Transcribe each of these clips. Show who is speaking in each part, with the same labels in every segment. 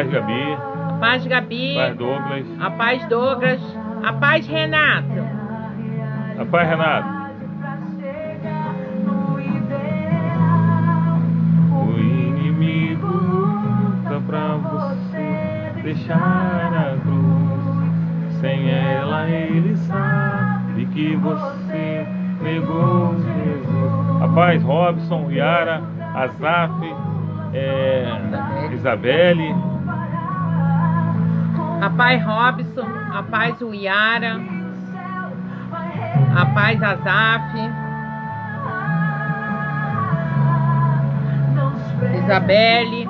Speaker 1: paz, Gabi.
Speaker 2: A paz, Gabi.
Speaker 1: A paz, Douglas.
Speaker 2: A paz, Douglas. A paz, Renato.
Speaker 1: A paz, Renato. O inimigo luta pra você deixar a cruz. Sem ela ele sabe que você negou Jesus. A paz, Robson, Yara, Azaf, Isabelle.
Speaker 2: A paz, Robson. A paz, Yara. A paz, Azaf. Isabelle.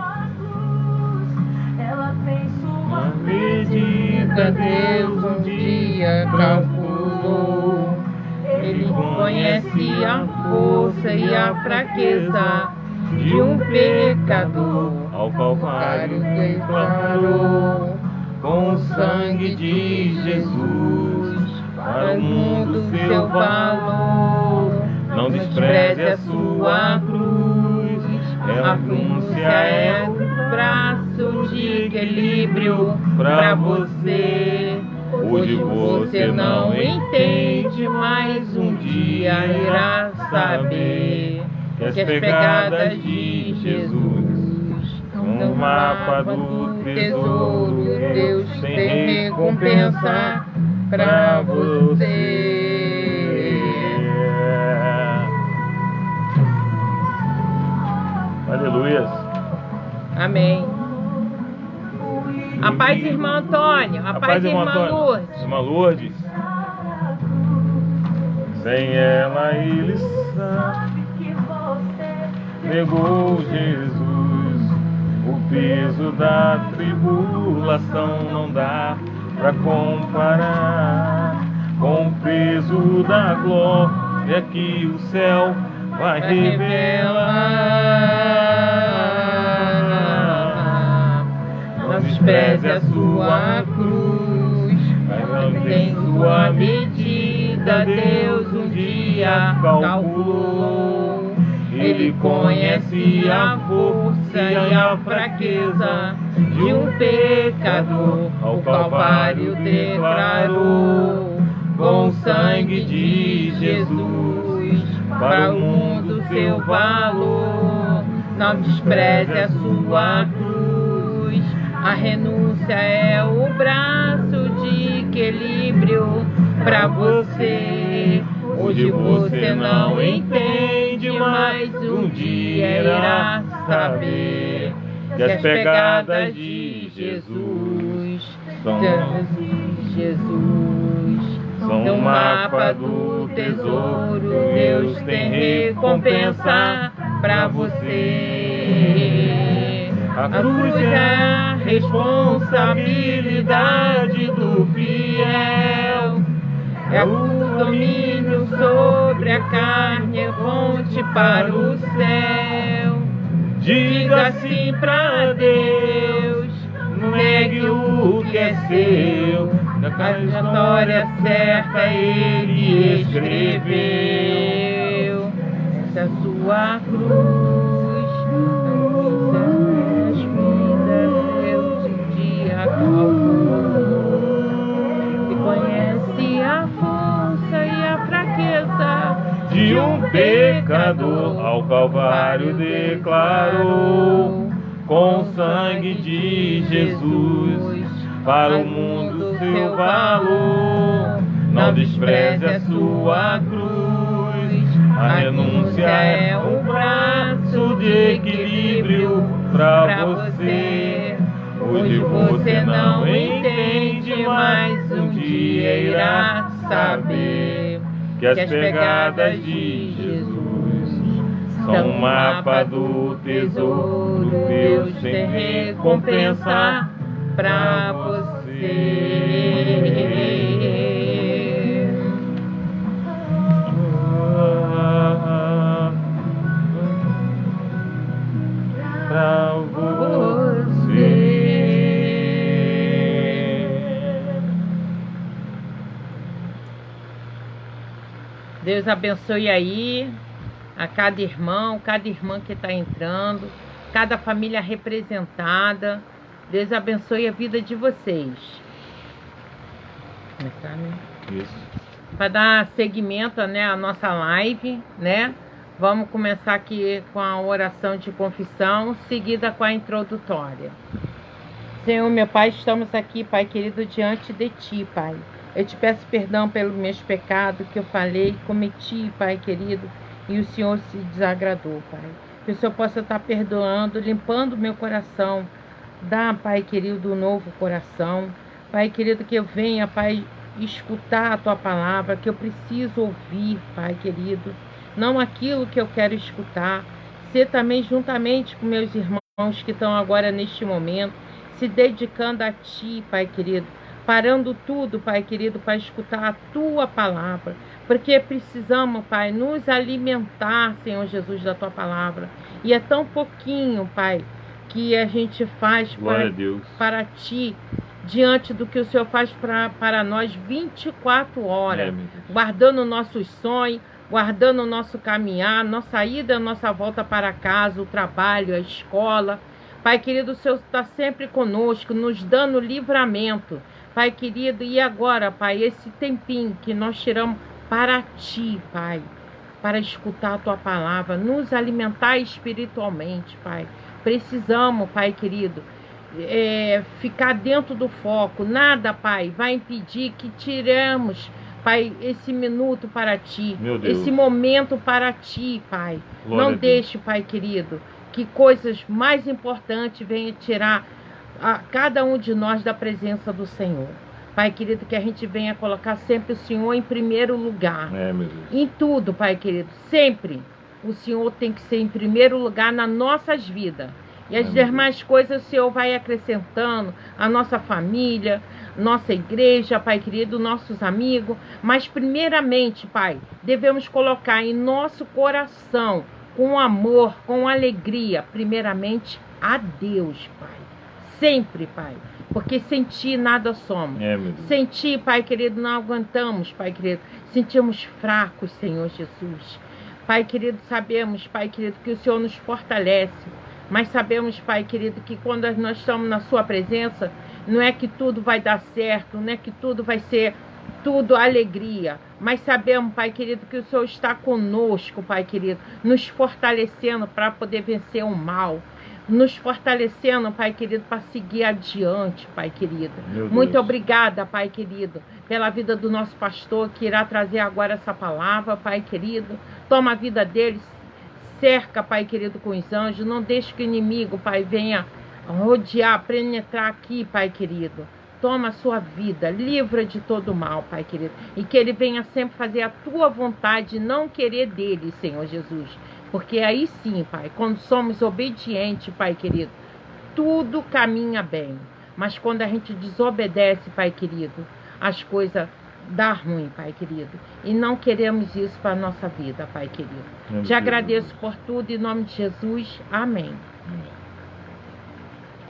Speaker 1: Na medida Deus um dia calculou,
Speaker 2: Ele conhece a força e a fraqueza de um pecador.
Speaker 1: Ao Calvário declarou, com o sangue de Jesus, para o mundo seu valor. Não despreze a sua cruz,
Speaker 2: A renúncia é o braço de equilíbrio para você. Hoje você não entende, mas um dia irá saber
Speaker 1: que as pegadas de Jesus no mapa do tesouro,
Speaker 2: Deus tem recompensa para você.
Speaker 1: Aleluia.
Speaker 2: Amém. A paz, irmã Antônia. A paz, irmã Lourdes.
Speaker 1: Irmã Lourdes. Sem ela ele sabe que você negou Jesus. O peso da tribulação não dá pra comparar com o peso da glória que o céu vai revelar.
Speaker 2: Não despreze a sua cruz, tem sua medida, Deus um dia calculou. Ele conhece a força e a fraqueza de um pecador. Ao Calvário declarou, com o sangue de Jesus, para o mundo seu valor. Não despreze a sua cruz, a renúncia é o braço de equilíbrio para você. Hoje você não entende, mas um dia irá saber que as pegadas de Jesus são um mapa do tesouro. Deus tem recompensa para você. A cruz é a responsabilidade do fiel. É o domínio sobre a carne, é ponte para o céu. Diga sim pra Deus, negue o que é seu. Na trajetória certa ele escreveu. Essa é a sua cruz, as vidas, Deus um dia calculou. E conhece a força e a fraqueza
Speaker 1: de um pecador. Ao Calvário declarou, com o sangue de Jesus, para o mundo seu valor. Não despreze a sua cruz, a renúncia é um braço de equilíbrio para você. Hoje você não entende, mas um dia irá saber que as pegadas de Jesus são um mapa do tesouro. Deus tem recompensa pra você. Pra você.
Speaker 2: Deus abençoe aí a cada irmão, cada irmã que está entrando, cada família representada. Deus abençoe a vida de vocês. Começar, né?
Speaker 1: Isso.
Speaker 2: Para dar seguimento, né, à nossa live, né? Vamos começar aqui com a oração de confissão, seguida com a introdutória. Senhor, meu Pai, estamos aqui, Pai querido, diante de Ti, Pai. Eu te peço perdão pelos meus pecados que eu falei, cometi, Pai querido, e o Senhor se desagradou, Pai. Que o Senhor possa estar perdoando, limpando o meu coração. Dá, Pai querido, um novo coração. Pai querido, que eu venha, Pai, escutar a Tua palavra, que eu preciso ouvir, Pai querido. Não aquilo que eu quero escutar. Ser também juntamente com meus irmãos que estão agora neste momento, se dedicando a Ti, Pai querido, parando tudo, Pai querido, para escutar a Tua palavra, porque precisamos, Pai, nos alimentar, Senhor Jesus, da Tua palavra, e é tão pouquinho, Pai, que a gente faz para Ti, diante do que o Senhor faz para nós 24 horas, guardando nossos sonhos, guardando o nosso caminhar, nossa ida, nossa volta para casa, o trabalho, a escola. Pai querido, o Senhor está sempre conosco, nos dando livramento. Pai querido, e agora, Pai, esse tempinho que nós tiramos para Ti, Pai, para escutar a Tua palavra, nos alimentar espiritualmente, Pai. Precisamos, Pai querido, ficar dentro do foco. Nada, Pai, vai impedir que tiremos, Pai, esse minuto para Ti, esse momento para Ti, Pai. Não deixe, Pai querido, que coisas mais importantes venham tirar a cada um de nós da presença do Senhor. Pai querido, que a gente venha colocar sempre o Senhor em primeiro lugar.
Speaker 1: Meu Deus.
Speaker 2: Em tudo, Pai querido. Sempre o Senhor tem que ser em primeiro lugar nas nossas vidas. E as demais coisas o Senhor vai acrescentando, a nossa família, nossa igreja, Pai querido, nossos amigos. Mas primeiramente, Pai, devemos colocar em nosso coração, com amor, com alegria, primeiramente a Deus, Pai. Sempre, Pai. Porque sem Ti nada somos. Sem Ti, Pai querido, não aguentamos, Pai querido. Sentimos fracos, Senhor Jesus. Pai querido, sabemos, Pai querido, que o Senhor nos fortalece. Mas sabemos, Pai querido, que quando nós estamos na Sua presença, não é que tudo vai dar certo, não é que tudo vai ser tudo alegria, mas sabemos, Pai querido, que o Senhor está conosco, Pai querido, nos fortalecendo para poder vencer o mal, nos fortalecendo, Pai querido, para seguir adiante, Pai querido. Muito obrigada, Pai querido, pela vida do nosso pastor, que irá trazer agora essa palavra, Pai querido. Toma a vida deles, cerca, Pai querido, com os anjos, não deixe que o inimigo, Pai, venha rodear, penetrar aqui, Pai querido. Toma a sua vida, livra de todo mal, Pai querido. E que Ele venha sempre fazer a Tua vontade, não querer dele, Senhor Jesus. Porque aí sim, Pai, quando somos obedientes, Pai querido, tudo caminha bem. Mas quando a gente desobedece, Pai querido, as coisas dão ruim, Pai querido. E não queremos isso para a nossa vida, Pai querido. Te agradeço por tudo, em nome de Jesus. Amém.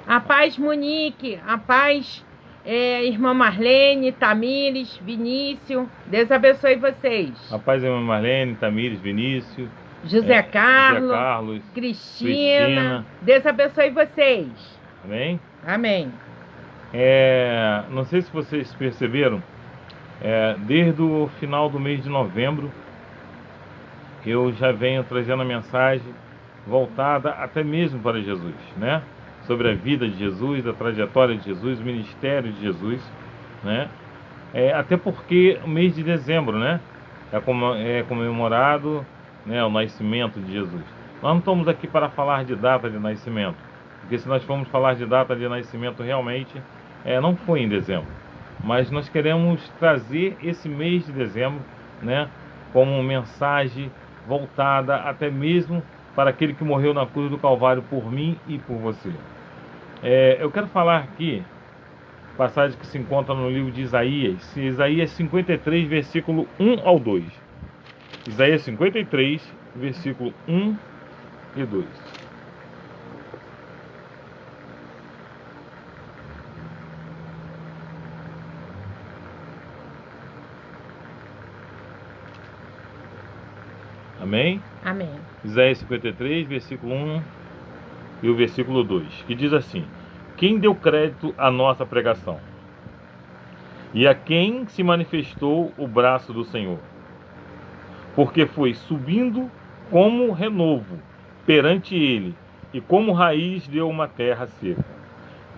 Speaker 2: A paz, Monique. A paz, irmã Marlene, Tamires, Vinícius. Deus abençoe vocês.
Speaker 1: A paz, irmã Marlene, Tamires, Vinícius.
Speaker 2: José Carlos, Cristina. Deus abençoe vocês.
Speaker 1: Amém?
Speaker 2: Amém.
Speaker 1: Não sei se vocês perceberam, desde o final do mês de novembro, eu já venho trazendo a mensagem voltada até mesmo para Jesus, né? Sobre a vida de Jesus, a trajetória de Jesus, o ministério de Jesus, né? Até porque o mês de dezembro, né? É comemorado, né, o nascimento de Jesus. Nós não estamos aqui para falar de data de nascimento, porque se nós formos falar de data de nascimento, realmente não foi em dezembro. Mas nós queremos trazer esse mês de dezembro, né, como mensagem voltada até mesmo para aquele que morreu na cruz do Calvário por mim e por você. Eu quero falar aqui, passagem que se encontra no livro de Isaías, Isaías 53, versículo 1 ao 2. Isaías 53, versículo 1 e 2. Amém?
Speaker 2: Amém.
Speaker 1: Isaías 53, versículo 1 e o versículo 2, que diz assim: quem deu crédito à nossa pregação e a quem se manifestou o braço do Senhor, porque foi subindo como renovo perante ele, e como raiz de uma terra seca.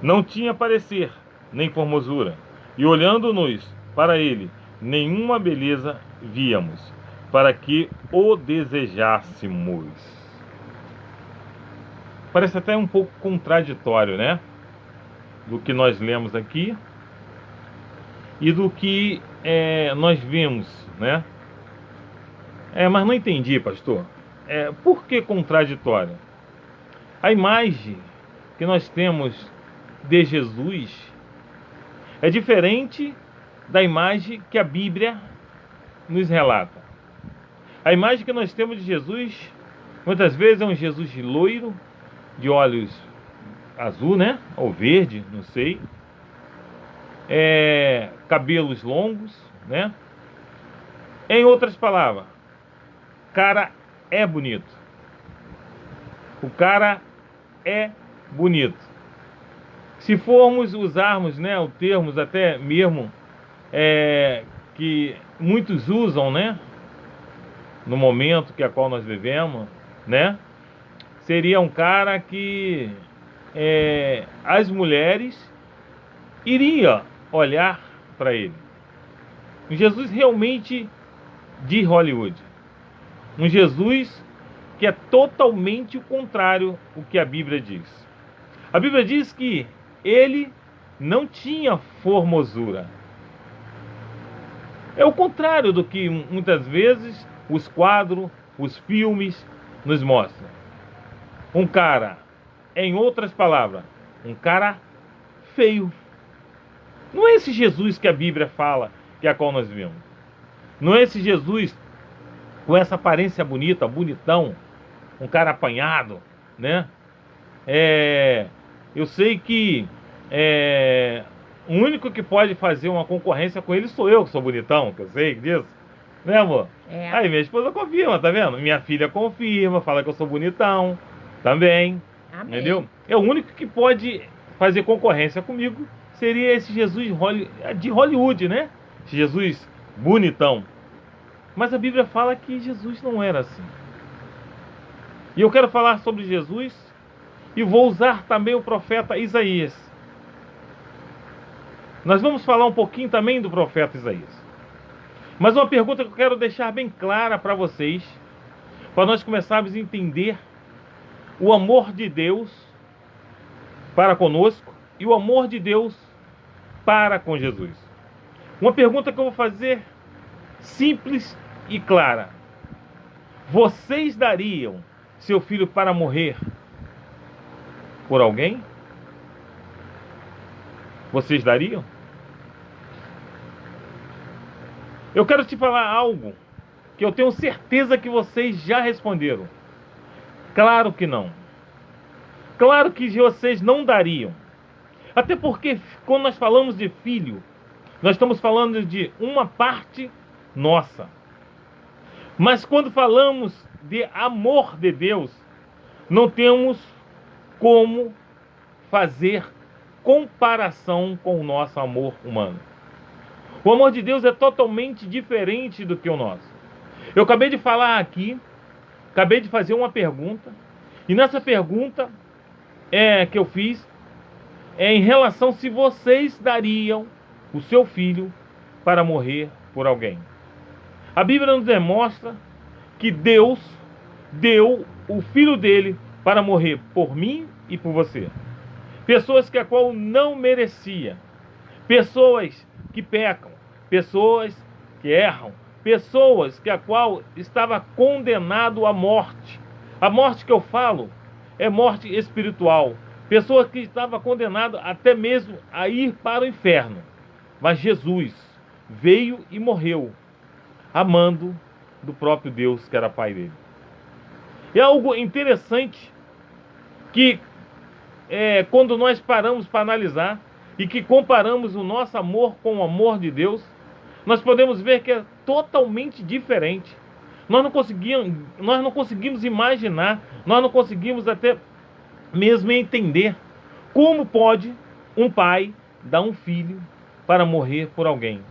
Speaker 1: Não tinha parecer, nem formosura, e olhando-nos para ele, nenhuma beleza víamos, para que o desejássemos. Parece até um pouco contraditório, né? Do que nós lemos aqui e do que nós vimos, né? Mas não entendi, pastor. Por que contraditório? A imagem que nós temos de Jesus é diferente da imagem que a Bíblia nos relata. A imagem que nós temos de Jesus, muitas vezes é um Jesus loiro, de olhos azul, né? Ou verde, não sei. Cabelos longos, né? Em outras palavras, cara é bonito. O cara é bonito. Se formos usarmos, né, o termos até mesmo que muitos usam, né, no momento que a qual nós vivemos, né, seria um cara que as mulheres iriam olhar para ele. Um Jesus realmente de Hollywood. Um Jesus que é totalmente o contrário do que a Bíblia diz. A Bíblia diz que ele não tinha formosura. É o contrário do que muitas vezes os quadros, os filmes nos mostram. Um cara, em outras palavras, um cara feio. Não é esse Jesus que a Bíblia fala, que é a qual nós vimos. Não é esse Jesus com essa aparência bonita, bonitão, um cara apanhado, né? Eu sei que o único que pode fazer uma concorrência com ele sou eu, que sou bonitão, que eu sei disso, né, amor? Aí minha esposa confirma, tá vendo? Minha filha confirma, fala que eu sou bonitão também. Amém. Entendeu? É o único que pode fazer concorrência comigo, seria esse Jesus de Hollywood, né? Esse Jesus bonitão. Mas a Bíblia fala que Jesus não era assim. E eu quero falar sobre Jesus e vou usar também o profeta Isaías. Nós vamos falar um pouquinho também do profeta Isaías. Mas uma pergunta que eu quero deixar bem clara para vocês, para nós começarmos a entender o amor de Deus para conosco e o amor de Deus para com Jesus. Uma pergunta que eu vou fazer simples e clara. Vocês dariam seu filho para morrer por alguém? Vocês dariam? Eu quero te falar algo que eu tenho certeza que vocês já responderam. Claro que não. Claro que vocês não dariam. Até porque quando nós falamos de filho, nós estamos falando de uma parte nossa. Mas quando falamos de amor de Deus, não temos como fazer comparação com o nosso amor humano. O amor de Deus é totalmente diferente do que o nosso. Eu acabei de falar aqui, acabei de fazer uma pergunta, e nessa pergunta que eu fiz em relação se vocês dariam o seu filho para morrer por alguém. A Bíblia nos demonstra que Deus deu o filho dele para morrer por mim e por você. Pessoas que a qual não merecia, pessoas que pecam, pessoas que erram, pessoas que a qual estava condenado à morte. A morte que eu falo é morte espiritual. Pessoa que estava condenado até mesmo a ir para o inferno. Mas Jesus veio e morreu, amando do próprio Deus que era Pai dele. É algo interessante que quando nós paramos para analisar e que comparamos o nosso amor com o amor de Deus, nós podemos ver que é totalmente diferente. Nós não conseguimos imaginar, nós não conseguimos até mesmo entender Como pode um pai dar um filho para morrer por alguém?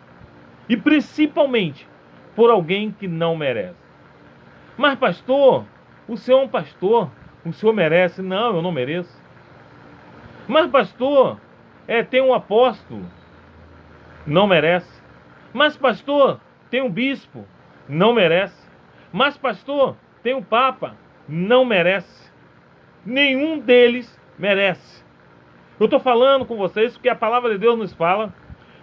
Speaker 1: E principalmente por alguém que não merece. Mas pastor, o senhor é um pastor, o senhor merece. Não, eu não mereço. Mas pastor, tem um apóstolo, não merece. Mas pastor, tem um bispo, não merece. Mas pastor, tem um papa, não merece. Nenhum deles merece. Eu estou falando com vocês porque a palavra de Deus nos fala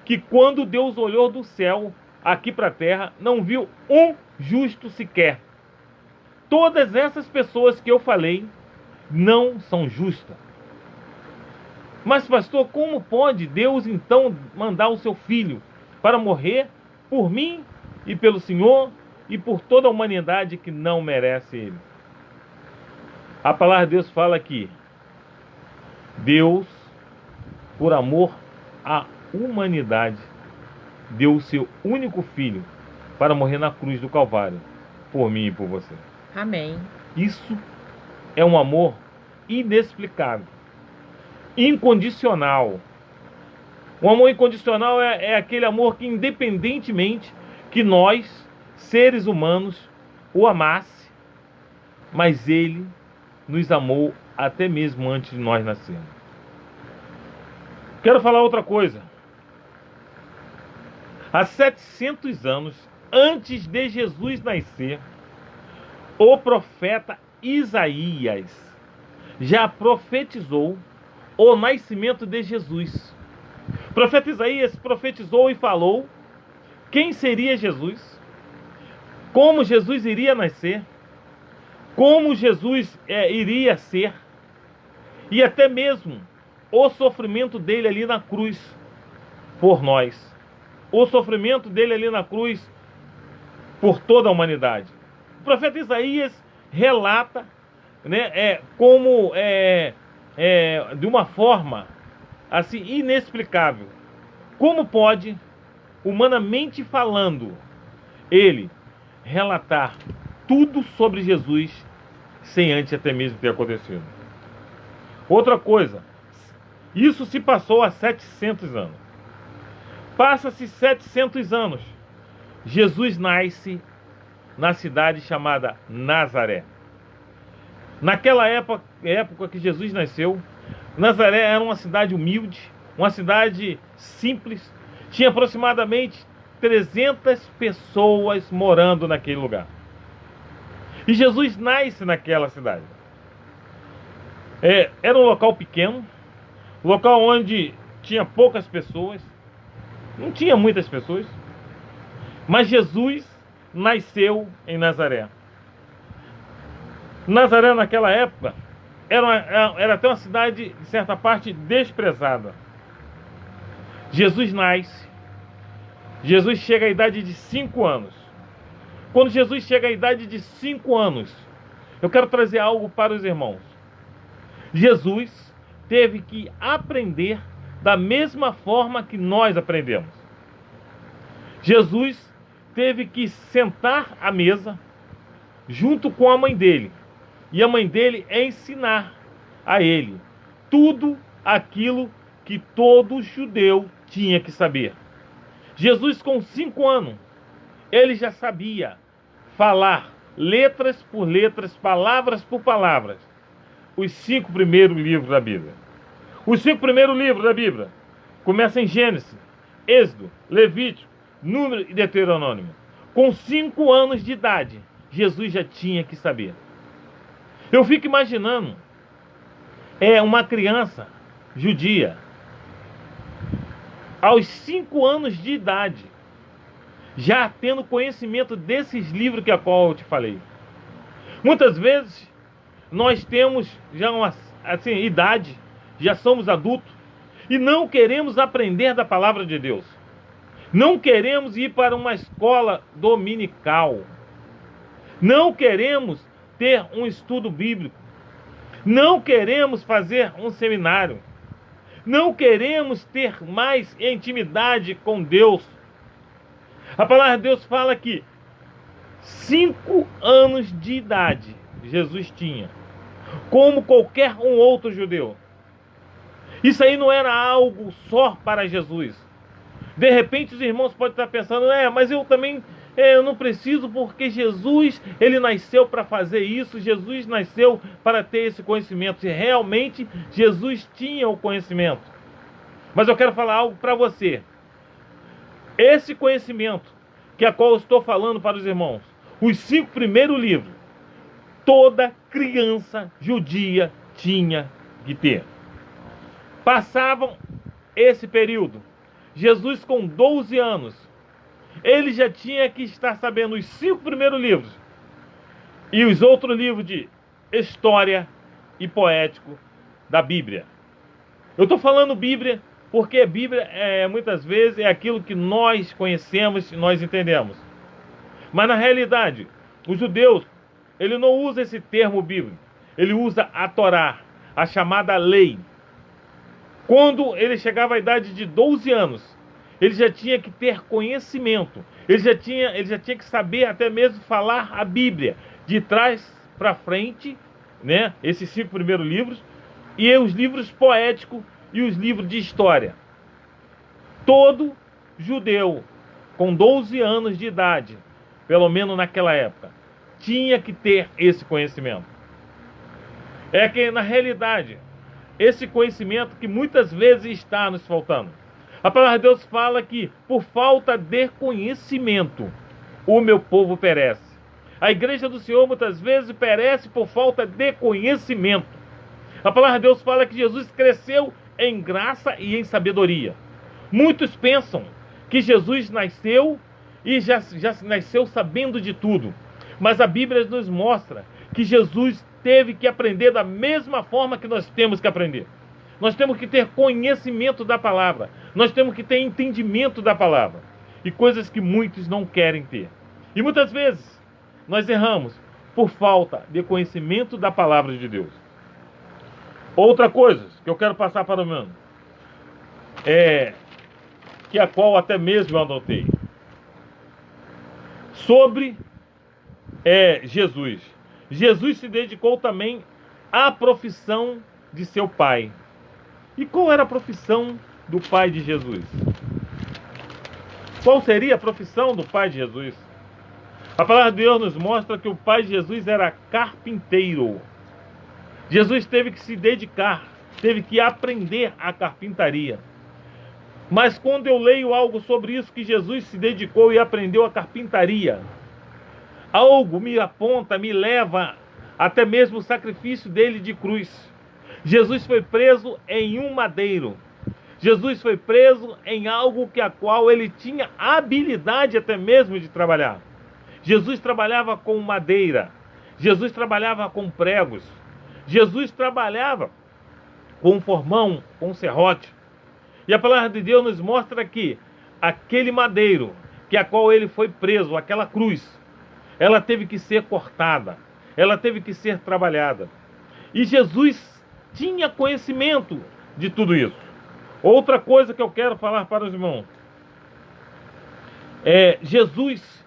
Speaker 1: que quando Deus olhou do céu aqui para a terra, não viu um justo sequer. Todas essas pessoas que eu falei não são justas. Mas pastor, como pode Deus então mandar o seu filho para morrer por mim e pelo Senhor e por toda a humanidade que não merece ele? A palavra de Deus fala que Deus, por amor à humanidade, deu o seu único filho para morrer na cruz do Calvário, por mim e por você.
Speaker 2: Amém.
Speaker 1: Isso é um amor inexplicável, incondicional. O amor incondicional é aquele amor que, independentemente que nós, seres humanos, o amasse, mas ele nos amou até mesmo antes de nós nascermos. Quero falar outra coisa. Há 700 anos antes de Jesus nascer, o profeta Isaías já profetizou o nascimento de Jesus. O profeta Isaías profetizou e falou quem seria Jesus, como Jesus iria nascer, como Jesus iria ser, e até mesmo o sofrimento dele ali na cruz por nós, o sofrimento dele ali na cruz por toda a humanidade. O profeta Isaías relata, né, de uma forma assim inexplicável, como pode, humanamente falando, ele relatar tudo sobre Jesus sem antes até mesmo ter acontecido. Outra coisa, isso se passou há 700 anos. Passa-se 700 anos. Jesus nasce na cidade chamada Nazaré. Naquela época que Jesus nasceu, Nazaré era uma cidade humilde, uma cidade simples. Tinha aproximadamente 300 pessoas morando naquele lugar. E Jesus nasce naquela cidade. Era um local pequeno, um local onde tinha poucas pessoas, não tinha muitas pessoas, mas Jesus nasceu em Nazaré. Nazaré naquela época era até uma cidade, de certa parte, desprezada. Jesus nasce, Jesus chega à idade de 5 anos. Quando Jesus chega à idade de 5 anos, eu quero trazer algo para os irmãos. Jesus teve que aprender da mesma forma que nós aprendemos. Jesus teve que sentar à mesa junto com a mãe dele. E a mãe dele ensinar a ele tudo aquilo que todo judeu tinha que saber. Jesus, com 5 anos, ele já sabia falar letras por letras, palavras por palavras, os 5 primeiros livros da Bíblia. Os 5 primeiros livros da Bíblia começam em Gênesis, Êxodo, Levítico, Número e Deuteronômio. Com 5 anos de idade, Jesus já tinha que saber. Eu fico imaginando uma criança judia, aos 5 anos de idade, já tendo conhecimento desses livros que a qual eu te falei. Muitas vezes nós temos já uma idade, já somos adultos e não queremos aprender da palavra de Deus. Não queremos ir para uma escola dominical. Não queremos ter um estudo bíblico. Não queremos fazer um seminário. Não queremos ter mais intimidade com Deus. A palavra de Deus fala que 5 anos de idade Jesus tinha, como qualquer um outro judeu. Isso aí não era algo só para Jesus. De repente os irmãos podem estar pensando, mas eu também eu não preciso, porque Jesus, ele nasceu para fazer isso, Jesus nasceu para ter esse conhecimento. E realmente Jesus tinha o conhecimento. Mas eu quero falar algo para você. Esse conhecimento, que é a qual eu estou falando para os irmãos, os 5 primeiros livros, toda criança judia tinha que ter. Passavam esse período. Jesus com 12 anos, ele já tinha que estar sabendo os 5 primeiros livros e os outros livros de história e poético da Bíblia. Eu estou falando Bíblia porque a Bíblia muitas vezes é aquilo que nós conhecemos e nós entendemos. Mas na realidade, os judeus, ele não usa esse termo bíblico, ele usa a Torá, a chamada lei. Quando ele chegava à idade de 12 anos, ele já tinha que ter conhecimento, ele já tinha que saber até mesmo falar a Bíblia, de trás para frente, né? Esses 5 primeiros livros, e os livros poéticos e os livros de história. Todo judeu com 12 anos de idade, pelo menos naquela época, tinha que ter esse conhecimento. É que na realidade, esse conhecimento que muitas vezes está nos faltando. A palavra de Deus fala que por falta de conhecimento o meu povo perece. A igreja do Senhor muitas vezes perece por falta de conhecimento. A palavra de Deus fala que Jesus cresceu em graça e em sabedoria. Muitos pensam que Jesus nasceu e já nasceu sabendo de tudo. Mas a Bíblia nos mostra que Jesus teve que aprender da mesma forma que nós temos que aprender. Nós temos que ter conhecimento da palavra. Nós temos que ter entendimento da palavra. E coisas que muitos não querem ter. E muitas vezes nós erramos por falta de conhecimento da palavra de Deus. Outra coisa que eu quero passar para o mundo que a qual até mesmo eu anotei. Sobre Jesus. Jesus se dedicou também à profissão de seu pai. E qual era a profissão do pai de Jesus? Qual seria a profissão do pai de Jesus? A palavra de Deus nos mostra que o pai de Jesus era carpinteiro. Jesus teve que se dedicar, teve que aprender a carpintaria. Mas quando eu leio algo sobre isso, que Jesus se dedicou e aprendeu a carpintaria, algo me aponta, me leva até mesmo o sacrifício dele de cruz. Jesus foi preso em um madeiro. Jesus foi preso em algo que a qual ele tinha habilidade até mesmo de trabalhar. Jesus trabalhava com madeira. Jesus trabalhava com pregos. Jesus trabalhava com formão, com serrote. E a palavra de Deus nos mostra que aquele madeiro, que a qual ele foi preso, aquela cruz, ela teve que ser cortada, ela teve que ser trabalhada. E Jesus tinha conhecimento de tudo isso. Outra coisa que eu quero falar para os irmãos. Jesus,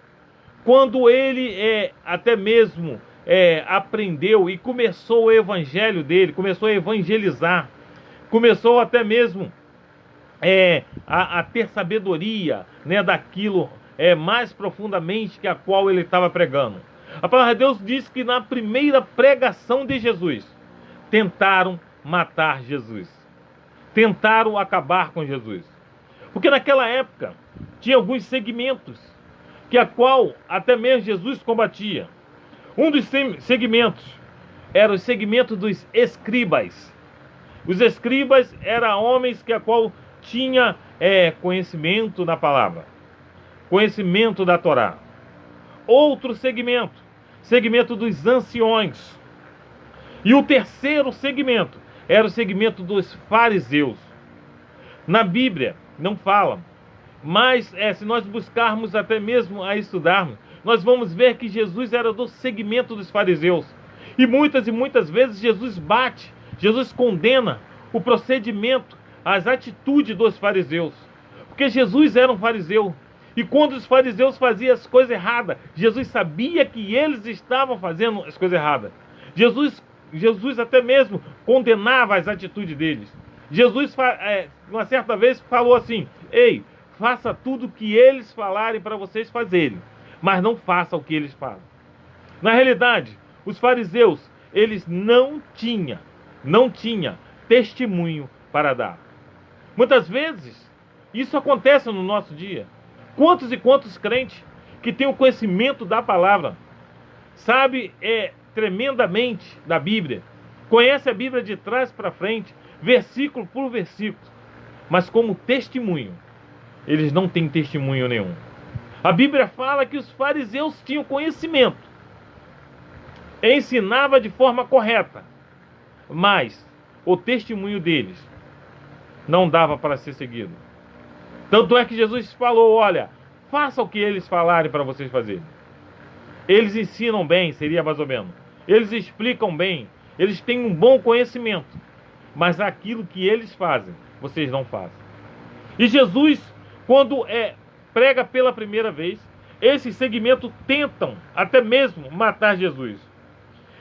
Speaker 1: quando ele até mesmo aprendeu e começou o evangelho dele, começou a evangelizar, começou até mesmo a ter sabedoria, né, daquilo mais profundamente que a qual ele estava pregando. A palavra de Deus diz que na primeira pregação de Jesus, tentaram matar Jesus. Tentaram acabar com Jesus. Porque naquela época, tinha alguns segmentos, que a qual até mesmo Jesus combatia. Um dos segmentos era o segmento dos escribas. Os escribas eram homens que a qual tinha conhecimento da palavra, conhecimento da Torá. Outro segmento dos anciões. E o terceiro segmento era o segmento dos fariseus. Na Bíblia não fala, mas se nós buscarmos até mesmo a estudarmos, nós vamos ver que Jesus era do segmento dos fariseus. E muitas vezes Jesus bate, Jesus condena o procedimento, as atitudes dos fariseus. Porque Jesus era um fariseu. E quando os fariseus faziam as coisas erradas, Jesus sabia que eles estavam fazendo as coisas erradas. Jesus até mesmo condenava as atitudes deles. Jesus, uma certa vez, falou assim: ei, faça tudo o que eles falarem para vocês fazerem, mas não faça o que eles falam. Na realidade, os fariseus, eles não tinham testemunho para dar. Muitas vezes, isso acontece no nosso dia. Quantos e quantos crentes que têm o conhecimento da palavra, sabe tremendamente da Bíblia, conhece a Bíblia de trás para frente, versículo por versículo, mas como testemunho, eles não têm testemunho nenhum. A Bíblia fala que os fariseus tinham conhecimento, ensinava de forma correta, mas o testemunho deles não dava para ser seguido. Tanto é que Jesus falou: olha, faça o que eles falarem para vocês fazerem. Eles ensinam bem, seria mais ou menos. Eles explicam bem, eles têm um bom conhecimento, mas aquilo que eles fazem, vocês não fazem. E Jesus, quando prega pela primeira vez, esses segmentos tentam até mesmo matar Jesus.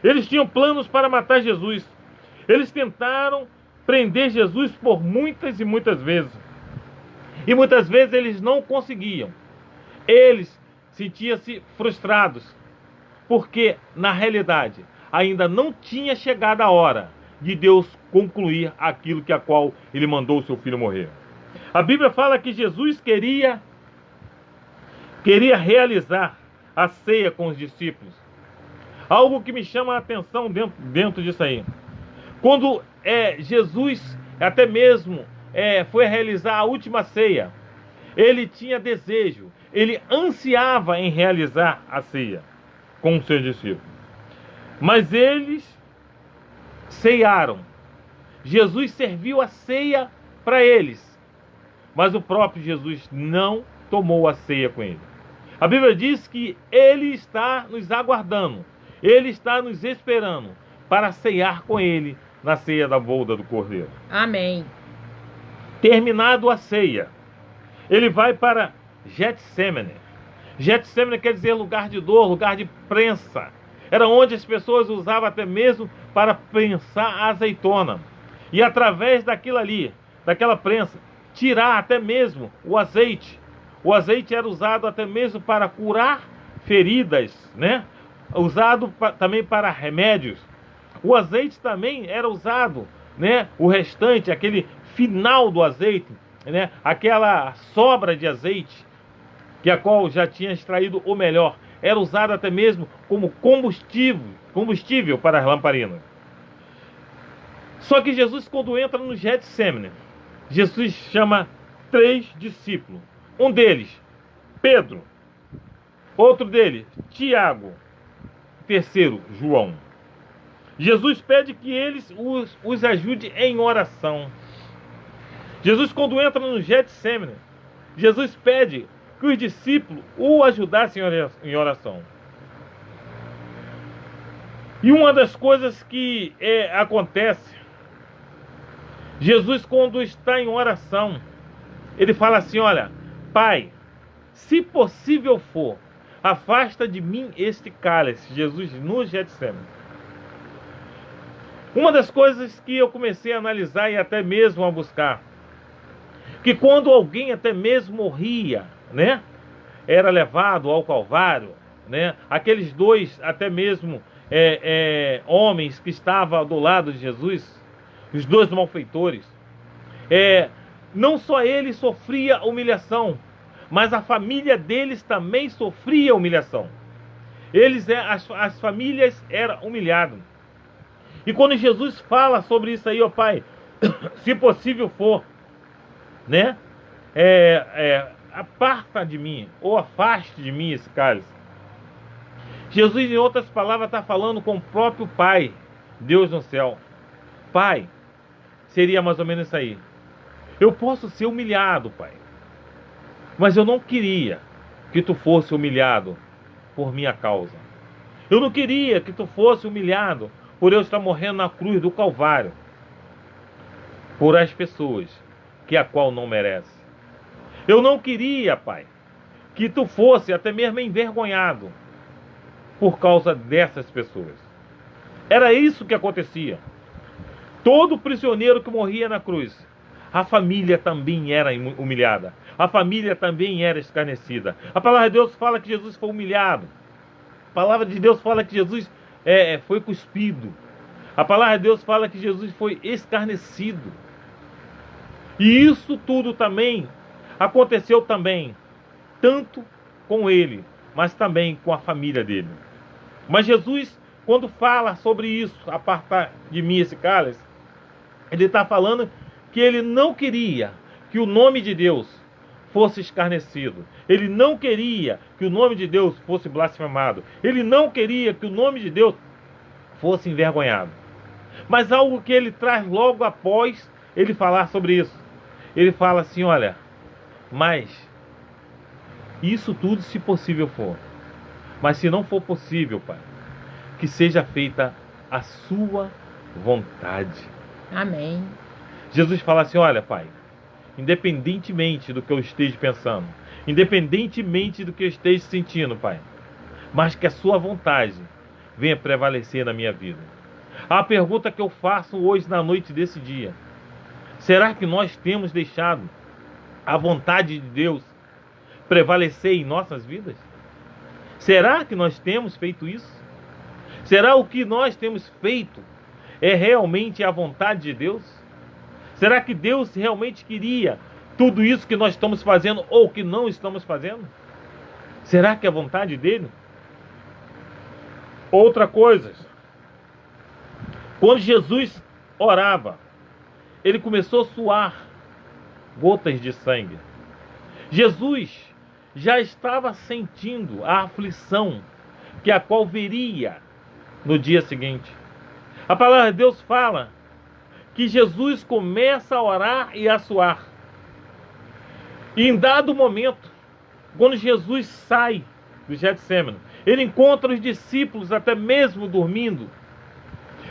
Speaker 1: Eles tinham planos para matar Jesus. Eles tentaram prender Jesus por muitas e muitas vezes. E muitas vezes eles não conseguiam. Eles sentiam-se frustrados, porque na realidade ainda não tinha chegado a hora de Deus concluir aquilo que a qual ele mandou o seu filho morrer. A Bíblia fala que Jesus queria realizar a ceia com os discípulos. Algo que me chama a atenção dentro disso aí. Quando Jesus até mesmo foi realizar a última ceia, ele tinha desejo, ele ansiava em realizar a ceia com os seus discípulos. Mas eles ceiaram. Jesus serviu a ceia para eles, mas o próprio Jesus não tomou a ceia com ele. A Bíblia diz que ele está nos aguardando, ele está nos esperando para ceiar com ele na ceia da boda do Cordeiro.
Speaker 2: Amém.
Speaker 1: Terminado a ceia, ele vai para Getsemane. Getsemane quer dizer lugar de dor, lugar de prensa. Era onde as pessoas usavam até mesmo para prensar a azeitona. E através daquilo ali, daquela prensa, tirar até mesmo o azeite. O azeite era usado até mesmo para curar feridas, né? Usado também para remédios. O azeite também era usado, né? O restante, aquele final do azeite, né? Aquela sobra de azeite, que a qual já tinha extraído o melhor, era usado até mesmo como combustível para as lamparinas. Só que Jesus, quando entra no Getsemane, Jesus chama 3 discípulos. Um deles, Pedro. Outro deles, Tiago. Terceiro, João. Jesus pede que eles os ajude em oração. Jesus, quando entra no Getsemane, Jesus pede que os discípulos o ajudassem em oração. E uma das coisas que acontece, Jesus, quando está em oração, ele fala assim: olha, Pai, se possível for, afasta de mim este cálice. Jesus no Getsemane. Uma das coisas que eu comecei a analisar e até mesmo a buscar, que quando alguém até mesmo morria, né, era levado ao Calvário, né, aqueles 2 até mesmo homens que estavam do lado de Jesus, os 2 malfeitores, não só ele sofria humilhação, mas a família deles também sofria humilhação. As famílias eram humilhadas. E quando Jesus fala sobre isso aí, ó Pai, se possível for, né, aparta de mim, ou afaste de mim esse cálice. Jesus, em outras palavras, está falando com o próprio Pai, Deus no céu. Pai, seria mais ou menos isso aí. Eu posso ser humilhado, Pai, mas eu não queria que tu fosse humilhado por minha causa. Eu não queria que tu fosse humilhado por eu estar morrendo na cruz do Calvário, por as pessoas que a qual não merece. Eu não queria, Pai, que tu fosse até mesmo envergonhado por causa dessas pessoas. Era isso que acontecia. Todo prisioneiro que morria na cruz, a família também era humilhada. A família também era escarnecida. A palavra de Deus fala que Jesus foi humilhado. A palavra de Deus fala que Jesus foi cuspido. A palavra de Deus fala que Jesus foi escarnecido. E isso tudo também aconteceu também, tanto com ele, mas também com a família dele. Mas Jesus, quando fala sobre isso, apartar de mim esse cálice, ele está falando que ele não queria que o nome de Deus fosse escarnecido. Ele não queria que o nome de Deus fosse blasfemado. Ele não queria que o nome de Deus fosse envergonhado. Mas algo que ele traz logo após ele falar sobre isso. Ele fala assim, olha, mas isso tudo se possível for. Mas se não for possível, Pai, que seja feita a sua vontade.
Speaker 2: Amém.
Speaker 1: Jesus fala assim, olha, Pai, independentemente do que eu esteja pensando, independentemente do que eu esteja sentindo, Pai, mas que a sua vontade venha prevalecer na minha vida. A pergunta que eu faço hoje na noite desse dia, será que nós temos deixado a vontade de Deus prevalecer em nossas vidas? Será que nós temos feito isso? Será o que nós temos feito é realmente a vontade de Deus? Será que Deus realmente queria tudo isso que nós estamos fazendo ou que não estamos fazendo? Será que é a vontade dele? Outra coisa, quando Jesus orava, ele começou a suar gotas de sangue. Jesus já estava sentindo a aflição que a qual viria no dia seguinte. A palavra de Deus fala que Jesus começa a orar e a suar. E em dado momento, quando Jesus sai do Getsemane, ele encontra os discípulos até mesmo dormindo.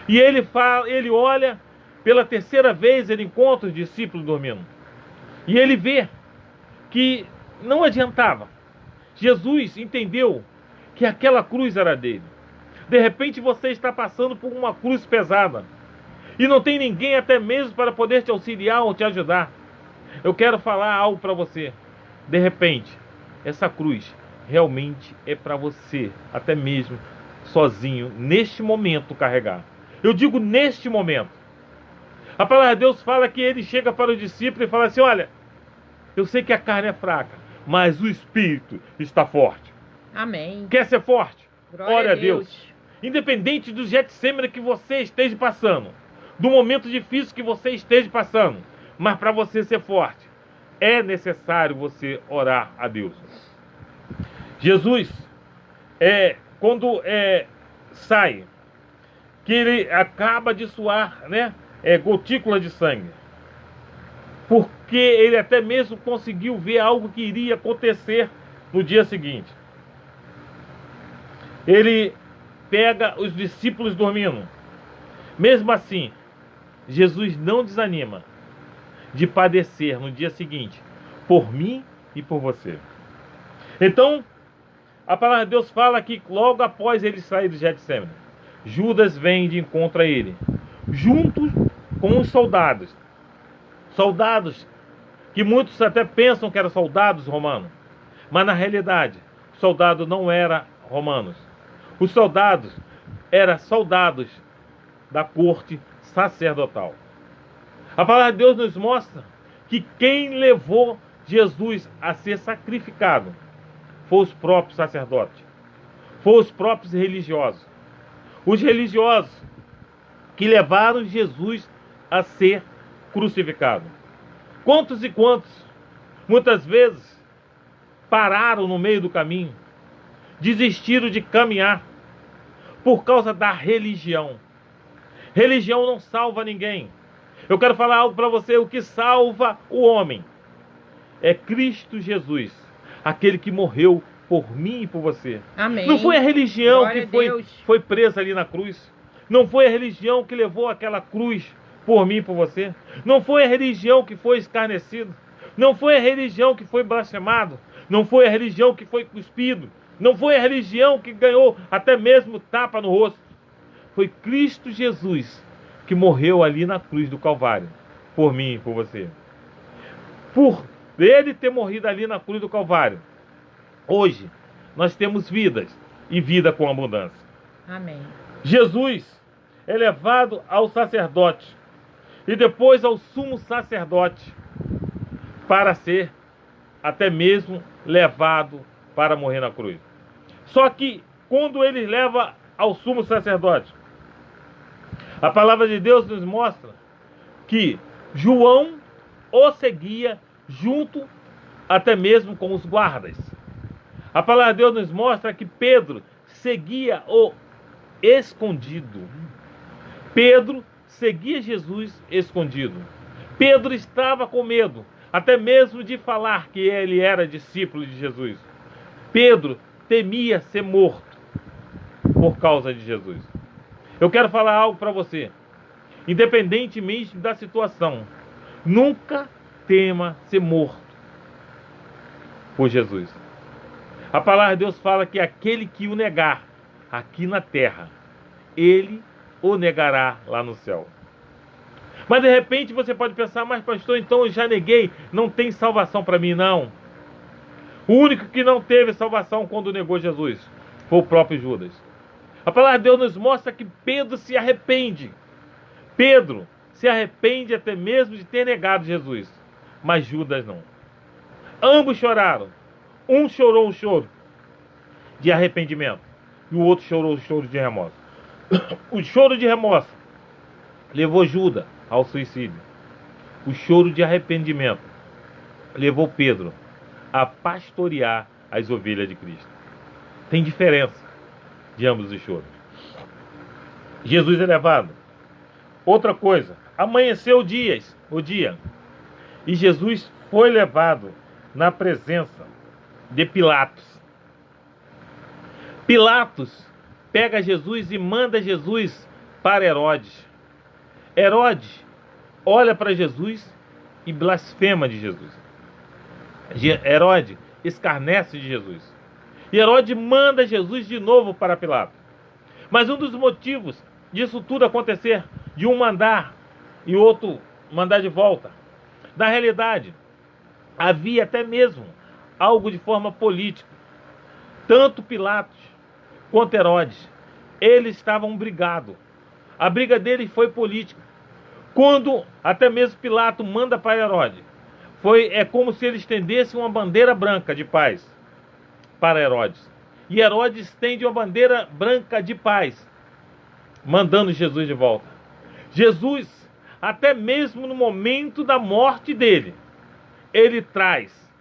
Speaker 1: E ele olha, pela terceira vez ele encontra os discípulos dormindo. E ele vê que não adiantava. Jesus entendeu que aquela cruz era dele. De repente você está passando por uma cruz pesada e não tem ninguém até mesmo para poder te auxiliar ou te ajudar. Eu quero falar algo para você. De repente, essa cruz realmente é para você, até mesmo sozinho, neste momento carregar. Eu digo neste momento. A palavra de Deus fala que ele chega para o discípulo e fala assim, olha, eu sei que a carne é fraca, mas o espírito está forte.
Speaker 2: Amém.
Speaker 1: Quer ser forte?
Speaker 2: Glória
Speaker 1: a Deus. Independente do Getsemane que você esteja passando, do momento difícil que você esteja passando, mas para você ser forte, é necessário você orar a Deus. Jesus, quando sai, que ele acaba de suar, gotícula de sangue, porque ele até mesmo conseguiu ver algo que iria acontecer no dia seguinte. Ele pega os discípulos dormindo. Mesmo assim, Jesus não desanima de padecer no dia seguinte por mim e por você. Então, a palavra de Deus fala que logo após ele sair do Getsemane, Judas vem de encontro a ele, junto com os soldados. Soldados que muitos até pensam que eram soldados romanos, mas na realidade, o soldado não era romanos. Os soldados eram soldados da corte sacerdotal. A palavra de Deus nos mostra que quem levou Jesus a ser sacrificado foi os próprios sacerdotes, foi os próprios religiosos. Os religiosos que levaram Jesus a ser crucificado. Quantos e quantos, muitas vezes, pararam no meio do caminho, desistiram de caminhar por causa da religião. Religião não salva ninguém. Eu quero falar algo para você, o que salva o homem é Cristo Jesus, aquele que morreu por mim e por você.
Speaker 2: Amém.
Speaker 1: Não foi a religião
Speaker 2: Glória
Speaker 1: que foi presa ali na cruz. Não foi a religião que levou aquela cruz por mim e por você. Não foi a religião que foi escarnecido. Não foi a religião que foi blasfemado. Não foi a religião que foi cuspido. Não foi a religião que ganhou até mesmo tapa no rosto. Foi Cristo Jesus que morreu ali na cruz do Calvário, por mim e por você. Por ele ter morrido ali na cruz do Calvário, hoje nós temos vidas e vida com abundância.
Speaker 2: Amém.
Speaker 1: Jesus é levado ao sacerdote e depois ao sumo sacerdote para ser até mesmo levado para morrer na cruz. Só que quando ele leva ao sumo sacerdote, a palavra de Deus nos mostra que João o seguia junto até mesmo com os guardas. A palavra de Deus nos mostra que Pedro seguia o escondido. Pedro seguia Jesus escondido. Pedro estava com medo, até mesmo de falar que ele era discípulo de Jesus. Pedro temia ser morto por causa de Jesus. Eu quero falar algo para você. Independentemente da situação, nunca tema ser morto por Jesus. A palavra de Deus fala que aquele que o negar aqui na terra, ele o negará lá no céu. Mas de repente você pode pensar, mas pastor, então eu já neguei, não tem salvação para mim. Não. O único que não teve salvação quando negou Jesus foi o próprio Judas. A palavra de Deus nos mostra que Pedro se arrepende. Pedro se arrepende até mesmo de ter negado Jesus, mas Judas não. Ambos choraram. Um chorou o choro de arrependimento e o outro chorou o choro de remorso. O choro de remorso levou Judas ao suicídio. O choro de arrependimento levou Pedro a pastorear as ovelhas de Cristo. Tem diferença de ambos os choros. Jesus é levado. Outra coisa, amanheceu o dia, e Jesus foi levado na presença de Pilatos. Pilatos pega Jesus e manda Jesus para Herodes. Herodes olha para Jesus e blasfema de Jesus. Herodes escarnece de Jesus. E Herodes manda Jesus de novo para Pilatos. Mas um dos motivos disso tudo acontecer, de um mandar e outro mandar de volta, na realidade, havia até mesmo algo de forma política. Tanto Pilatos quanto Herodes, eles estavam brigados. A briga deles foi política. Quando até mesmo Pilatos manda para Herodes, é como se ele estendesse uma bandeira branca de paz para Herodes. E Herodes estende uma bandeira branca de paz, mandando Jesus de volta. Jesus, até mesmo no momento da morte dele, ele traz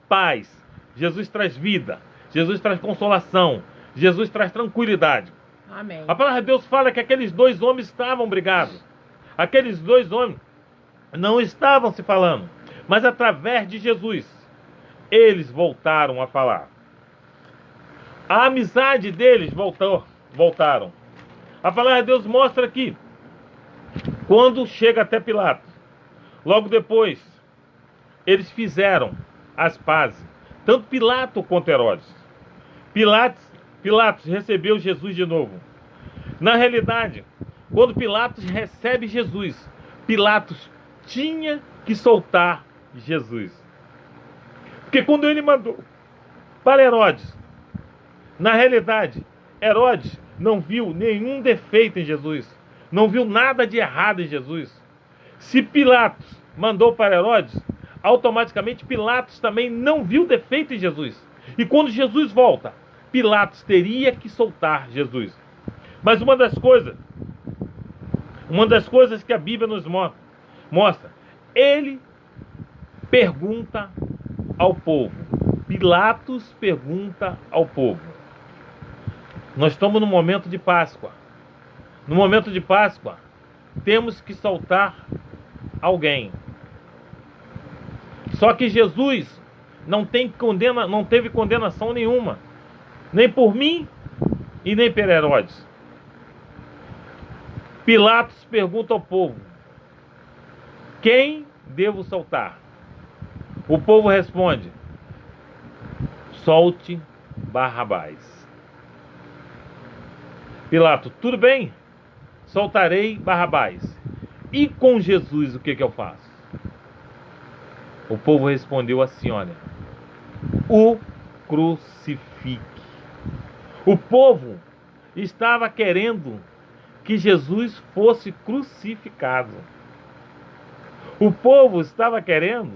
Speaker 1: paz. Jesus traz vida. Jesus traz consolação. Jesus traz tranquilidade.
Speaker 2: Amém.
Speaker 1: A palavra de Deus fala que aqueles dois homens estavam brigados. Aqueles dois homens não estavam se falando, mas através de Jesus, eles voltaram a falar. A amizade deles voltaram. A palavra de Deus mostra que, quando chega até Pilatos, logo depois, eles fizeram as pazes, tanto Pilatos quanto Herodes. Pilatos recebeu Jesus de novo. Na realidade, quando Pilatos recebe Jesus, Pilatos tinha que soltar Jesus. Porque quando ele mandou para Herodes, na realidade, Herodes não viu nenhum defeito em Jesus, não viu nada de errado em Jesus. Se Pilatos mandou para Herodes, automaticamente Pilatos também não viu defeito em Jesus. E quando Jesus volta, Pilatos teria que soltar Jesus. Mas uma das coisas que a Bíblia nos mostra, ele pergunta ao povo. Pilatos pergunta ao povo. Nós estamos no momento de Páscoa. No momento de Páscoa, temos que soltar alguém. Só que Jesus não teve condenação nenhuma, nem por mim e nem por Herodes. Pilatos pergunta ao povo: quem devo soltar? O povo responde: solte Barrabás. Pilatos: tudo bem, soltarei Barrabás. e com Jesus o que eu faço? O povo respondeu assim, olha, o crucifique. O povo estava querendo que Jesus fosse crucificado. O povo estava querendo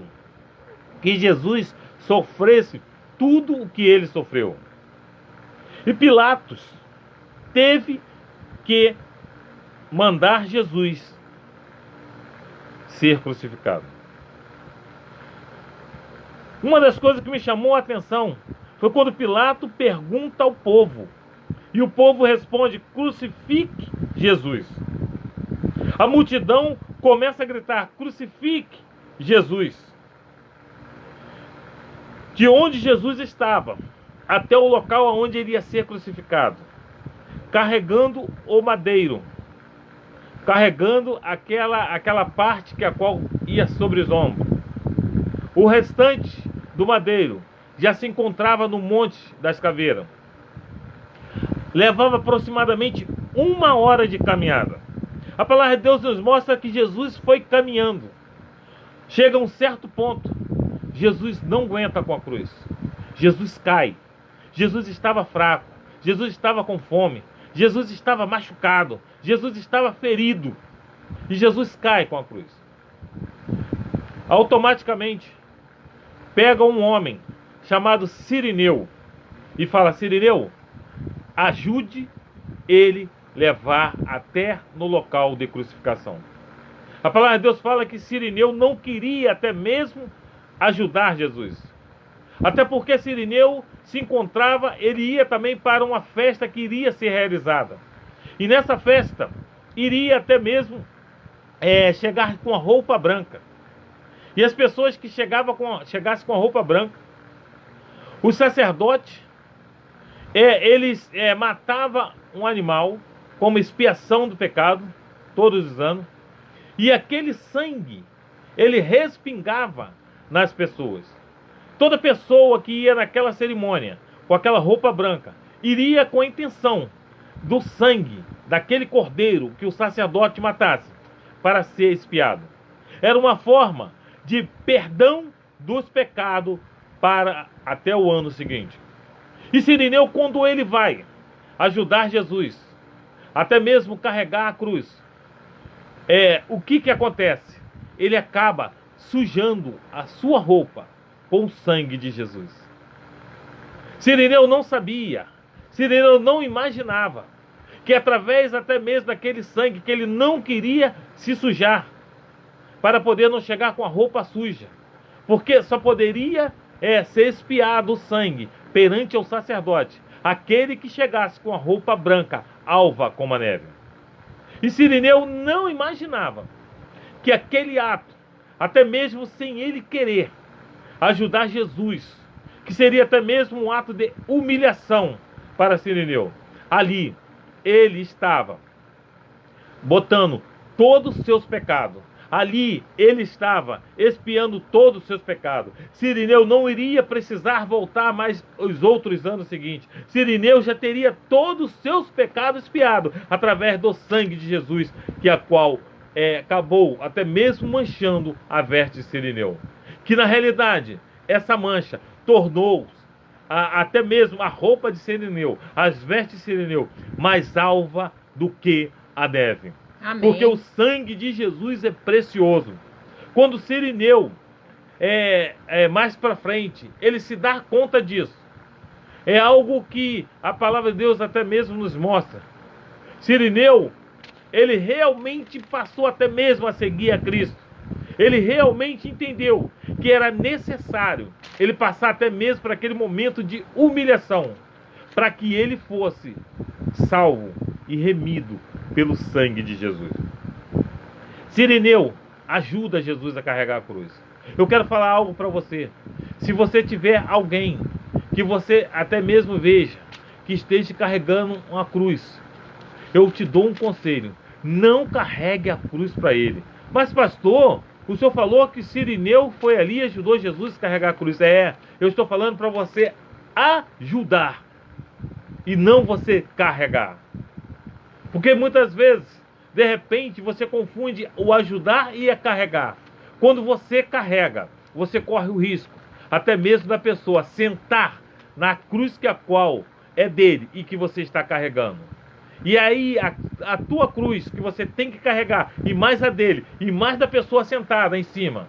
Speaker 1: que Jesus sofresse tudo o que ele sofreu. E Pilatos teve que mandar Jesus ser crucificado. Uma das coisas que me chamou a atenção foi quando Pilatos pergunta ao povo. E o povo responde, crucifique Jesus. A multidão começa a gritar, crucifique Jesus. De onde Jesus estava até o local onde ele ia ser crucificado, carregando o madeiro, carregando aquela parte que a qual ia sobre os ombros. O restante do madeiro já se encontrava no Monte das Caveiras. Levava aproximadamente 1 hora de caminhada. A palavra de Deus nos mostra que Jesus foi caminhando. Chega a um certo ponto, Jesus não aguenta com a cruz. Jesus cai. Jesus estava fraco. Jesus estava com fome. Jesus estava machucado. Jesus estava ferido. E Jesus cai com a cruz. Automaticamente, pega um homem chamado Cirineu e fala, Cirineu, ajude ele levar até no local de crucificação. A palavra de Deus fala que Cirineu não queria até mesmo ajudar Jesus. Até porque Cirineu se encontrava, ele ia também para uma festa que iria ser realizada. E nessa festa, iria até mesmo chegar com a roupa branca. E as pessoas que chegassem com a roupa branca, os sacerdotes, eles matavam um animal como expiação do pecado, todos os anos. E aquele sangue, ele respingava nas pessoas. Toda pessoa que ia naquela cerimônia, com aquela roupa branca, iria com a intenção do sangue daquele cordeiro que o sacerdote matasse, para ser expiado. Era uma forma de perdão dos pecados para até o ano seguinte. E Cirineu, quando ele vai ajudar Jesus, até mesmo carregar a cruz, o que acontece? Ele acaba sujando a sua roupa com o sangue de Jesus. Cirineu não sabia, Cirineu não imaginava que através até mesmo daquele sangue que ele não queria se sujar, para poder não chegar com a roupa suja, porque só poderia ser expiado o sangue perante o sacerdote, aquele que chegasse com a roupa branca, alva como a neve. E Cirineu não imaginava que aquele ato, até mesmo sem ele querer ajudar Jesus, que seria até mesmo um ato de humilhação para Cirineu, ali ele estava botando todos os seus pecados. Ali ele estava expiando todos os seus pecados. Cirineu não iria precisar voltar mais os outros anos seguintes. Cirineu já teria todos os seus pecados expiados através do sangue de Jesus, que a qual acabou até mesmo manchando a veste de Cirineu. Que na realidade essa mancha tornou até mesmo a roupa de Cirineu, as vestes de Cirineu, mais alva do que a neve.
Speaker 2: Amém.
Speaker 1: Porque o sangue de Jesus é precioso. Quando Cirineu, mais para frente, ele se dá conta disso. É algo que a palavra de Deus até mesmo nos mostra. Cirineu, ele realmente passou até mesmo a seguir a Cristo. Ele realmente entendeu que era necessário ele passar até mesmo por aquele momento de humilhação, para que ele fosse salvo e remido pelo sangue de Jesus. Cirineu ajuda Jesus a carregar a cruz. Eu quero falar algo para você. Se você tiver alguém que você até mesmo veja que esteja carregando uma cruz, eu te dou um conselho: não carregue a cruz para ele. Mas pastor, o senhor falou que Cirineu foi ali e ajudou Jesus a carregar a cruz. Eu estou falando para você ajudar e não você carregar. Porque muitas vezes de repente você confunde o ajudar e a carregar. Quando você carrega, você corre o risco, até mesmo da pessoa sentar na cruz que a qual é dele e que você está carregando. E aí a tua cruz que você tem que carregar, e mais a dele, e mais da pessoa sentada em cima,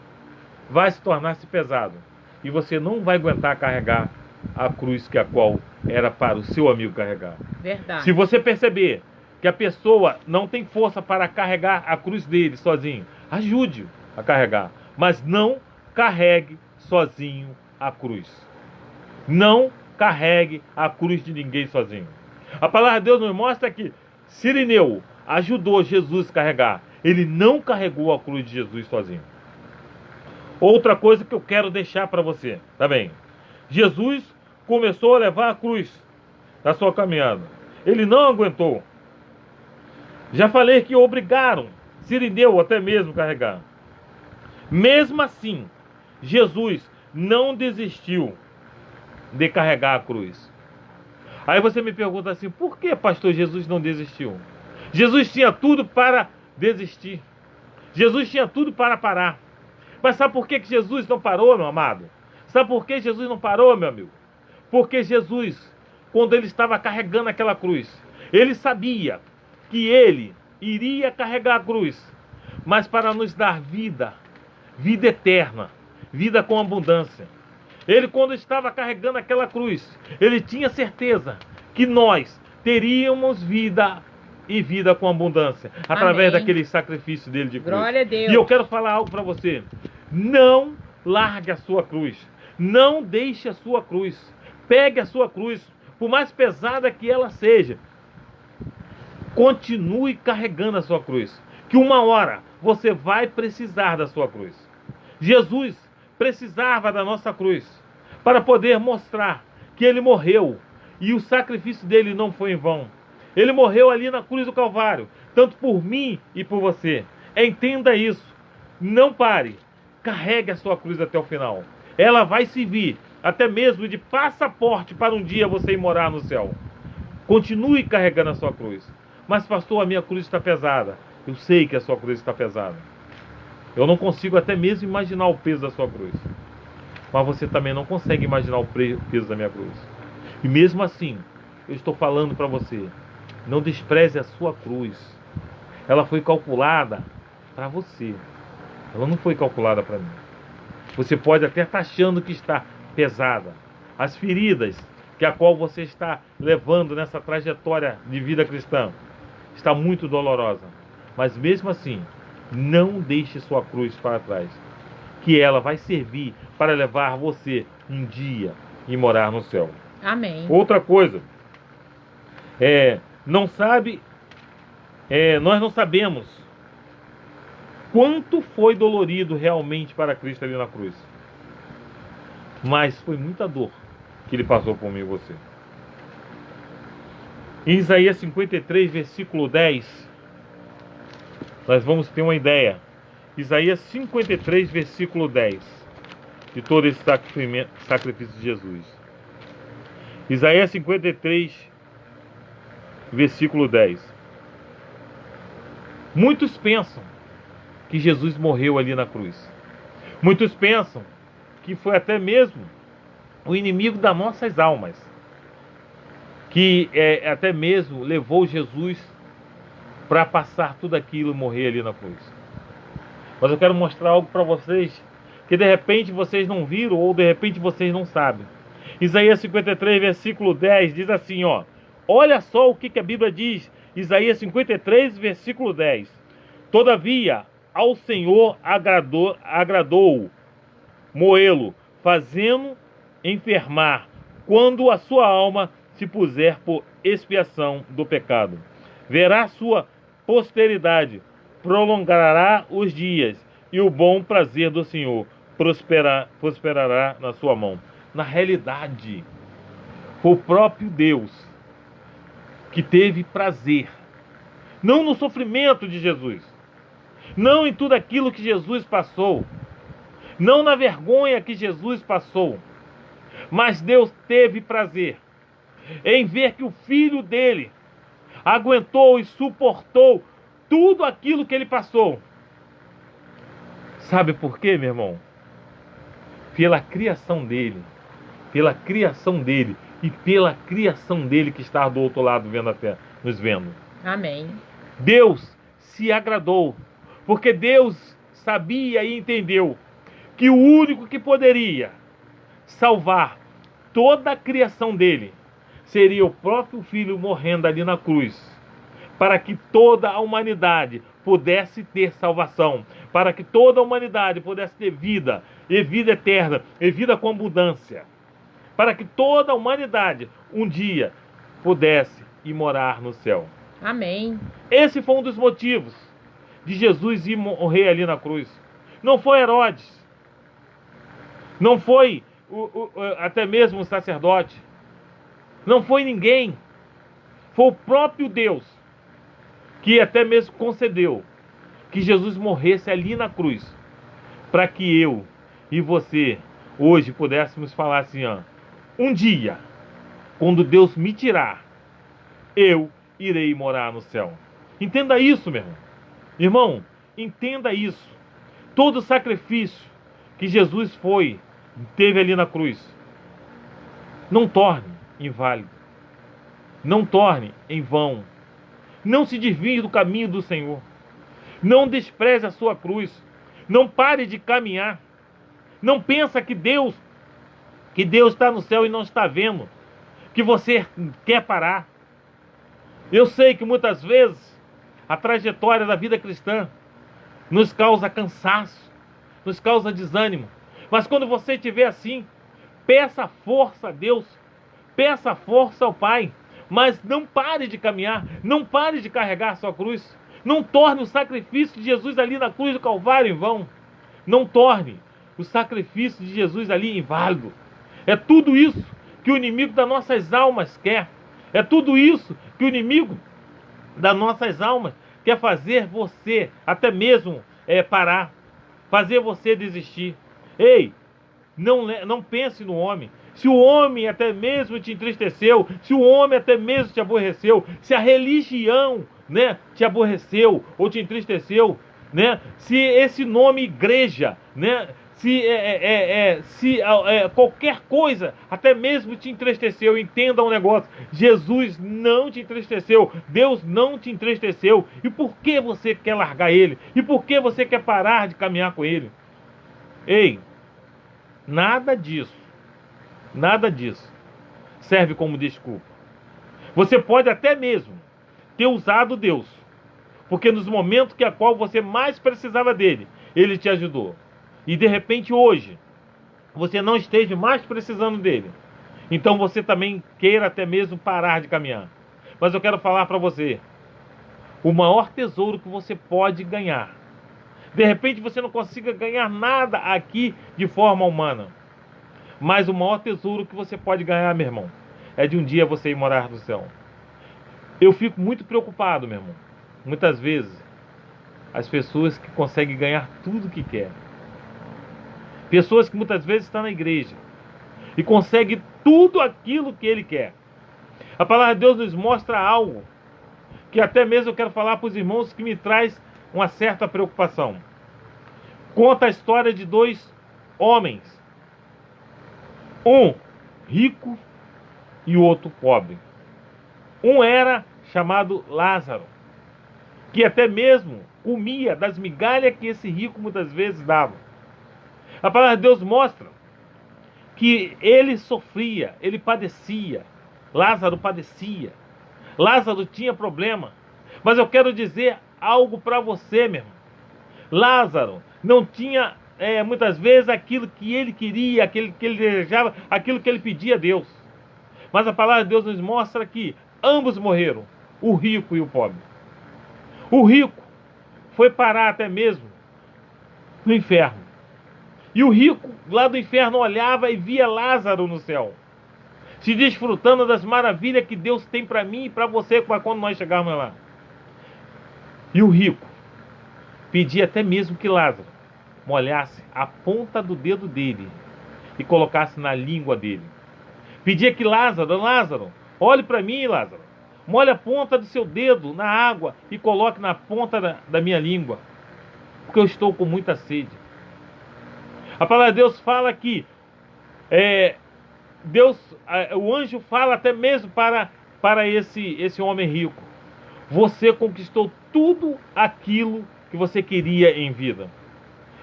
Speaker 1: vai se tornar-se pesado. E você não vai aguentar carregar a cruz que a qual era para o seu amigo carregar.
Speaker 2: Verdade.
Speaker 1: Se você perceber que a pessoa não tem força para carregar a cruz dele sozinho, ajude-o a carregar, mas não carregue sozinho a cruz. Não carregue a cruz de ninguém sozinho. A palavra de Deus nos mostra que Cirineu ajudou Jesus a carregar. Ele não carregou a cruz de Jesus sozinho. Outra coisa que eu quero deixar para você, tá bem? Jesus começou a levar a cruz na sua caminhada. Ele não aguentou. Já falei que obrigaram Cirineu até mesmo a carregar. Mesmo assim, Jesus não desistiu de carregar a cruz. Aí você me pergunta assim, por que, pastor, Jesus não desistiu? Jesus tinha tudo para desistir. Jesus tinha tudo para parar. Mas sabe por que Jesus não parou, meu amado? Sabe por que Jesus não parou, meu amigo? Porque Jesus, quando ele estava carregando aquela cruz, ele sabia que ele iria carregar a cruz, mas para nos dar vida, vida eterna, vida com abundância. Ele, quando estava carregando aquela cruz, ele tinha certeza que nós teríamos vida e vida com abundância, através daquele sacrifício dele de cruz.
Speaker 2: Glória a Deus.
Speaker 1: E eu quero falar algo para você. Não largue a sua cruz. Não deixe a sua cruz. Pegue a sua cruz, por mais pesada que ela seja. Continue carregando a sua cruz, que uma hora você vai precisar da sua cruz. Jesus precisava da nossa cruz para poder mostrar que ele morreu e o sacrifício dele não foi em vão. Ele morreu ali na cruz do Calvário, tanto por mim e por você. Entenda isso. Não pare. Carregue a sua cruz até o final. Ela vai servir até mesmo de passaporte para um dia você ir morar no céu. Continue carregando a sua cruz. Mas pastor, a minha cruz está pesada. Eu sei que a sua cruz está pesada. Eu não consigo até mesmo imaginar o peso da sua cruz. Mas você também não consegue imaginar o peso da minha cruz. E mesmo assim, eu estou falando para você, não despreze a sua cruz. Ela foi calculada para você. Ela não foi calculada para mim. Você pode até estar achando que está pesada. As feridas que a qual você está levando nessa trajetória de vida cristã está muito dolorosa. Mas mesmo assim, não deixe sua cruz para trás, que ela vai servir para levar você um dia e morar no céu.
Speaker 2: Amém.
Speaker 1: Outra coisa, nós não sabemos quanto foi dolorido realmente para Cristo ali na cruz. Mas foi muita dor que ele passou por mim e você. Em Isaías 53, versículo 10, nós vamos ter uma ideia. Isaías 53, versículo 10, de todo esse sacrifício de Jesus. Isaías 53, versículo 10. Muitos pensam que Jesus morreu ali na cruz. Muitos pensam que foi até mesmo o inimigo das nossas almas, que até mesmo levou Jesus para passar tudo aquilo e morrer ali na cruz. Mas eu quero mostrar algo para vocês que de repente vocês não viram ou de repente vocês não sabem. Isaías 53, versículo 10 diz assim, ó. Olha só o que a Bíblia diz. Isaías 53, versículo 10. Todavia, ao Senhor agradou moê-lo, fazendo enfermar, quando a sua alma se puser por expiação do pecado. Verá sua posteridade, prolongará os dias, e o bom prazer do Senhor prosperará na sua mão. Na realidade, foi o próprio Deus que teve prazer, não no sofrimento de Jesus, não em tudo aquilo que Jesus passou, não na vergonha que Jesus passou, mas Deus teve prazer em ver que o filho dele aguentou e suportou tudo aquilo que ele passou. Sabe por quê, meu irmão? Pela criação dele. Pela criação dele. E pela criação dele que está do outro lado vendo até, nos vendo.
Speaker 2: Amém.
Speaker 1: Deus se agradou. Porque Deus sabia e entendeu que o único que poderia salvar toda a criação dele seria o próprio Filho morrendo ali na cruz, para que toda a humanidade pudesse ter salvação, para que toda a humanidade pudesse ter vida, e vida eterna, e vida com abundância, para que toda a humanidade um dia pudesse ir morar no céu.
Speaker 2: Amém.
Speaker 1: Esse foi um dos motivos de Jesus ir morrer ali na cruz. Não foi Herodes, não foi até mesmo o sacerdote, não foi ninguém, foi o próprio Deus que até mesmo concedeu que Jesus morresse ali na cruz, para que eu e você hoje pudéssemos falar assim, ó, um dia, quando Deus me tirar, eu irei morar no céu. Entenda isso, meu irmão. Irmão, entenda isso. Todo o sacrifício que Jesus teve ali na cruz, não torne inválido, não torne em vão. Não se desvie do caminho do Senhor. Não despreze a sua cruz. Não pare de caminhar. Não pensa que Deus está no céu e não está vendo, que você quer parar. Eu sei que muitas vezes a trajetória da vida cristã nos causa cansaço, nos causa desânimo. Mas quando você estiver assim, peça força a Deus, peça força ao Pai. Mas não pare de caminhar, não pare de carregar a sua cruz. Não torne o sacrifício de Jesus ali na cruz do Calvário em vão. Não torne o sacrifício de Jesus ali inválido. É tudo isso que o inimigo das nossas almas quer. É tudo isso que o inimigo das nossas almas quer fazer você até mesmo parar, fazer você desistir. Ei, não pense no homem. Se o homem até mesmo te entristeceu, se o homem até mesmo te aborreceu, se a religião, né, te aborreceu ou te entristeceu, né, se esse nome igreja, né, se qualquer coisa até mesmo te entristeceu, entenda um negócio: Jesus não te entristeceu, Deus não te entristeceu. E por que você quer largar Ele? E por que você quer parar de caminhar com Ele? Ei, nada disso serve como desculpa. Você pode até mesmo ter usado Deus, porque nos momentos que a qual você mais precisava dele, Ele te ajudou. E de repente hoje, você não esteja mais precisando dele. Então você também queira até mesmo parar de caminhar. Mas eu quero falar para você, o maior tesouro que você pode ganhar. De repente você não consiga ganhar nada aqui de forma humana. Mas o maior tesouro que você pode ganhar, meu irmão, é de um dia você ir morar no céu. Eu fico muito preocupado, meu irmão. Muitas vezes, as pessoas que conseguem ganhar tudo que quer. Pessoas que muitas vezes estão na igreja e conseguem tudo aquilo que ele quer. A palavra de Deus nos mostra algo que até mesmo eu quero falar para os irmãos, que me traz uma certa preocupação. Conta a história de dois homens. Um rico e o outro pobre. Um era chamado Lázaro, que até mesmo comia das migalhas que esse rico muitas vezes dava. A palavra de Deus mostra que ele sofria, ele padecia. Lázaro padecia. Lázaro tinha problema. Mas eu quero dizer algo para você, meu irmão. Lázaro não tinha muitas vezes aquilo que ele queria, aquilo que ele desejava, aquilo que ele pedia a Deus. Mas a palavra de Deus nos mostra que ambos morreram, o rico e o pobre. O rico foi parar até mesmo no inferno. E o rico lá do inferno olhava e via Lázaro no céu, se desfrutando das maravilhas que Deus tem para mim e para você quando nós chegarmos lá. E o rico pedia até mesmo que Lázaro molhasse a ponta do dedo dele e colocasse na língua dele. Pedia que Lázaro, olhe para mim, Lázaro. Molhe a ponta do seu dedo na água e coloque na ponta da minha língua, porque eu estou com muita sede. A palavra de Deus fala que o anjo fala até mesmo para esse homem rico: você conquistou tudo aquilo que você queria em vida.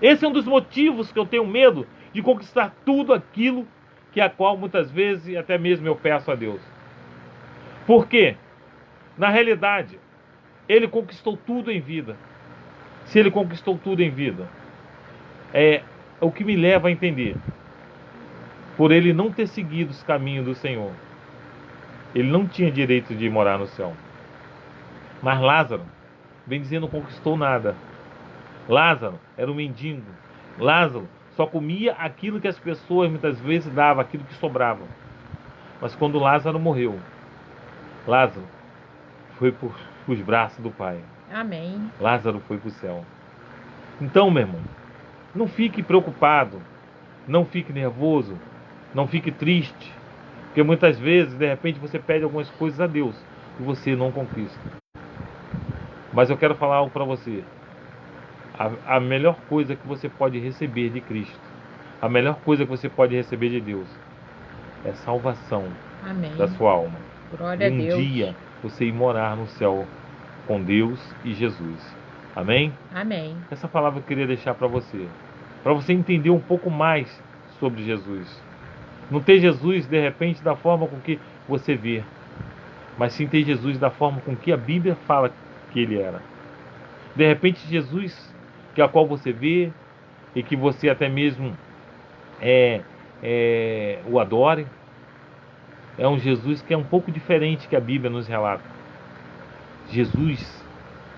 Speaker 1: Esse é um dos motivos que eu tenho medo de conquistar tudo aquilo que a qual muitas vezes até mesmo eu peço a Deus. Por quê? Na realidade, ele conquistou tudo em vida. Se ele conquistou tudo em vida, é o que me leva a entender, por ele não ter seguido os caminhos do Senhor, ele não tinha direito de morar no céu. Mas Lázaro, bem dizendo, não conquistou nada. Lázaro era um mendigo. Lázaro só comia aquilo que as pessoas muitas vezes davam, aquilo que sobrava. Mas quando Lázaro morreu, Lázaro foi para os braços do Pai.
Speaker 2: Amém.
Speaker 1: Lázaro foi para o céu. Então, meu irmão, não fique preocupado, não fique nervoso, não fique triste, porque muitas vezes, de repente, você pede algumas coisas a Deus e você não conquista. Mas eu quero falar algo para você. A melhor coisa que você pode receber de Cristo, a melhor coisa que você pode receber de Deus, é salvação.
Speaker 2: Amém.
Speaker 1: Da sua alma.
Speaker 2: Glória a Deus.
Speaker 1: Um dia você ir morar no céu com Deus e Jesus. Amém?
Speaker 2: Amém.
Speaker 1: Essa palavra eu queria deixar para você entender um pouco mais sobre Jesus. Não ter Jesus de repente da forma com que você vê, mas sim ter Jesus da forma com que a Bíblia fala que ele era. De repente Jesus que a qual você vê e que você até mesmo o adore, é um Jesus que é um pouco diferente que a Bíblia nos relata. Jesus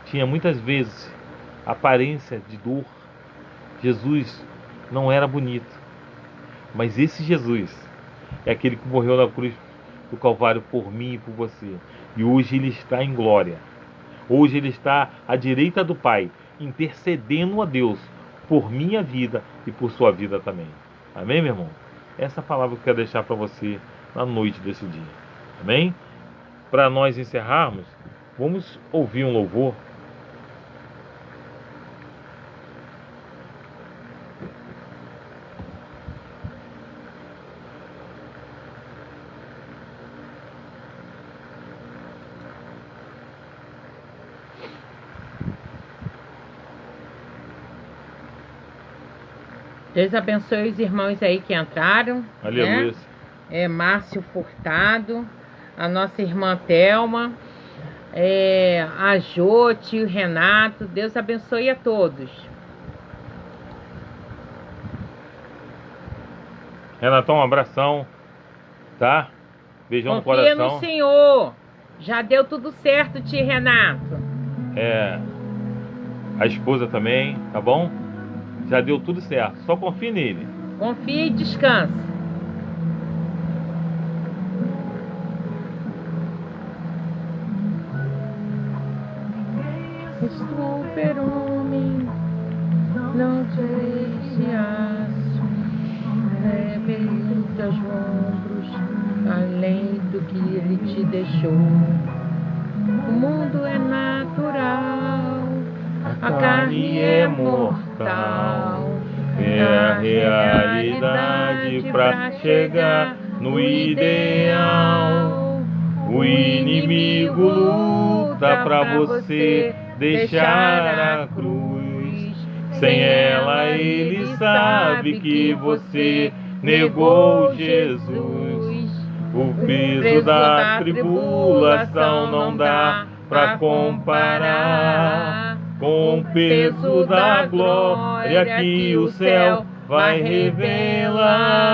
Speaker 1: tinha muitas vezes aparência de dor. Jesus não era bonito, mas esse Jesus é aquele que morreu na cruz do Calvário por mim e por você, e hoje ele está em glória. Hoje ele está à direita do Pai, intercedendo a Deus por minha vida e por sua vida também. Amém, meu irmão? Essa palavra que eu quero deixar para você na noite desse dia. Amém? Para nós encerrarmos, vamos ouvir um louvor.
Speaker 2: Deus abençoe os irmãos aí que entraram.
Speaker 1: Aleluia.
Speaker 2: Né? Márcio Furtado, a nossa irmã Thelma, a Jô, tio Renato. Deus abençoe a todos.
Speaker 1: Renatão, um abração, tá? Beijão no coração.
Speaker 2: Confia no Senhor. Já deu tudo certo, tio Renato.
Speaker 1: A esposa também, tá bom? Já deu tudo certo, só confie nele.
Speaker 2: Confie e descanse. Super-homem, não deixe aço, leve teus ombros, além do que ele te deixou. O mundo é natural, a carne é mortal,
Speaker 1: é a realidade para chegar no ideal. O inimigo luta para você deixar a cruz. Sem ela ele sabe que você negou Jesus. O peso da tribulação não dá para comparar com o peso da glória que o céu vai revelar.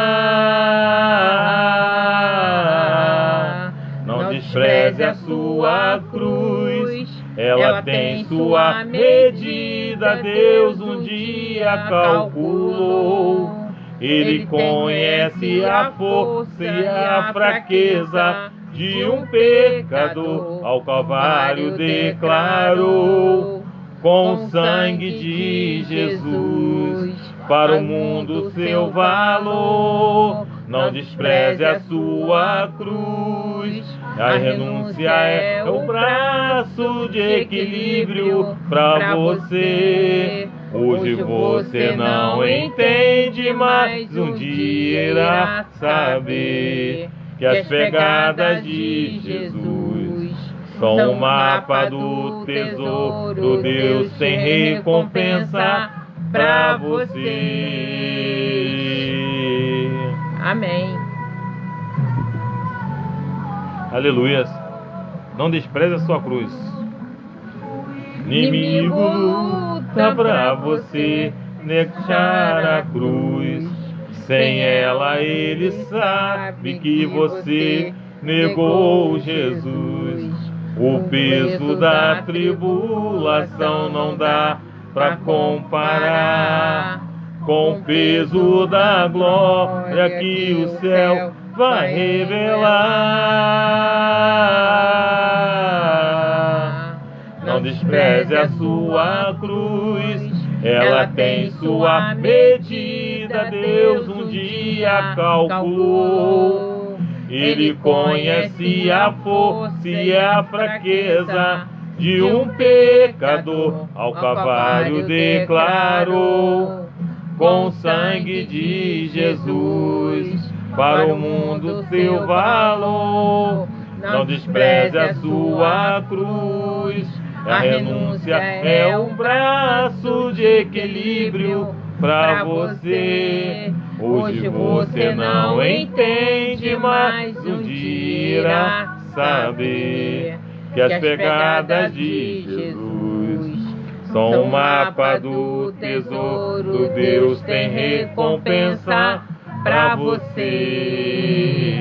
Speaker 1: Não despreze a sua cruz, ela tem sua medida. Deus um dia calculou. Ele conhece a força e a fraqueza de um pecador. Ao Calvário declarou: com o sangue de Jesus, para o mundo seu valor. não despreze a sua cruz. A renúncia é o braço de equilíbrio para você. Hoje você não entende, mas um dia irá saber que as pegadas de Jesus são o mapa do tesouro. Deus tem recompensa para você.
Speaker 2: Amém.
Speaker 1: Aleluias. Não despreze a sua cruz. Inimigo luta pra você deixar a cruz. Sem ela ele sabe que você negou Jesus. O peso da tribulação não dá pra comparar com o peso da glória que o céu vai revelar. Não despreze a sua cruz, ela tem sua medida. Deus um dia calculou. Ele conhece a força e a fraqueza de um pecador. Ao Calvário declarou: com o sangue de Jesus, para o mundo seu valor. Não despreze a sua cruz. A renúncia é um braço de equilíbrio para você. Hoje você não entende, mas um dia irá saber que as pegadas de Jesus são o mapa do tesouro. Deus tem recompensa para você.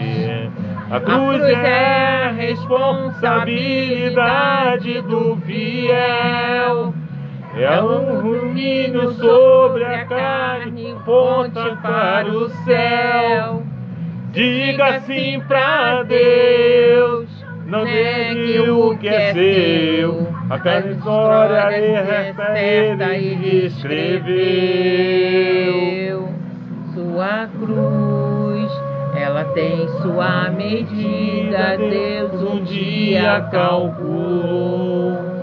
Speaker 1: A cruz é a responsabilidade do fiel. É um domínio sobre a carne, ponta para o céu. Diga sim para Deus, não negue o que é seu. Aquela história ele escreveu. Sua cruz, ela tem sua medida. Deus um dia calculou.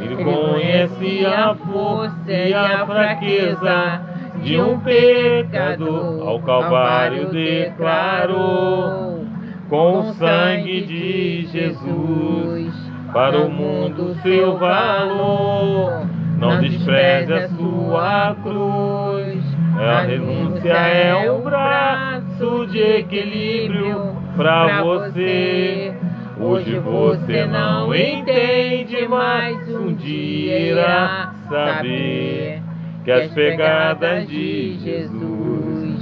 Speaker 1: Ele conhece a força e a fraqueza de um pecador. Ao Calvário declarou: com o sangue de Jesus, para o mundo seu valor. Não despreze a sua cruz. A renúncia é um braço de equilíbrio para você. Hoje você não entende, mas um dia irá saber que as pegadas de Jesus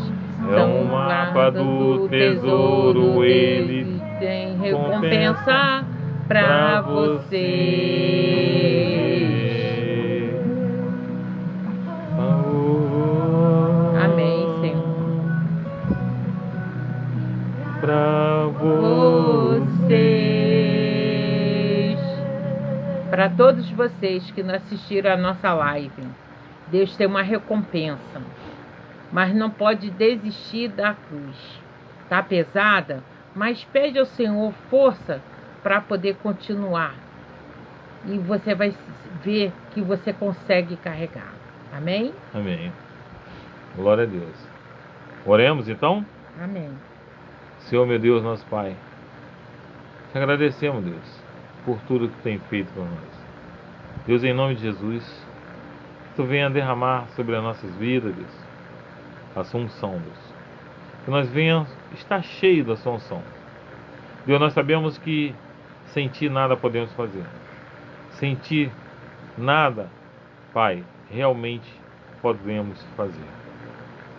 Speaker 1: são um mapa do tesouro. Ele tem recompensa para você. Amém, Senhor. Para vocês. Para todos vocês que não assistiram a nossa live, Deus tem uma recompensa, mas não pode desistir da cruz. Tá pesada, mas pede ao Senhor força para poder continuar. E você vai ver que você consegue carregar. Amém? Amém. Glória a Deus. Oremos então? Amém. Senhor, meu Deus, nosso Pai, te agradecemos, Deus, por tudo que tem feito por nós. Deus, em nome de Jesus, Tu venha derramar sobre as nossas vidas, Deus, a sua unção, Deus. Que nós venhamos estar cheios da sua unção. Deus, nós sabemos que sem Ti nada podemos fazer. Sem Ti nada, Pai, realmente podemos fazer.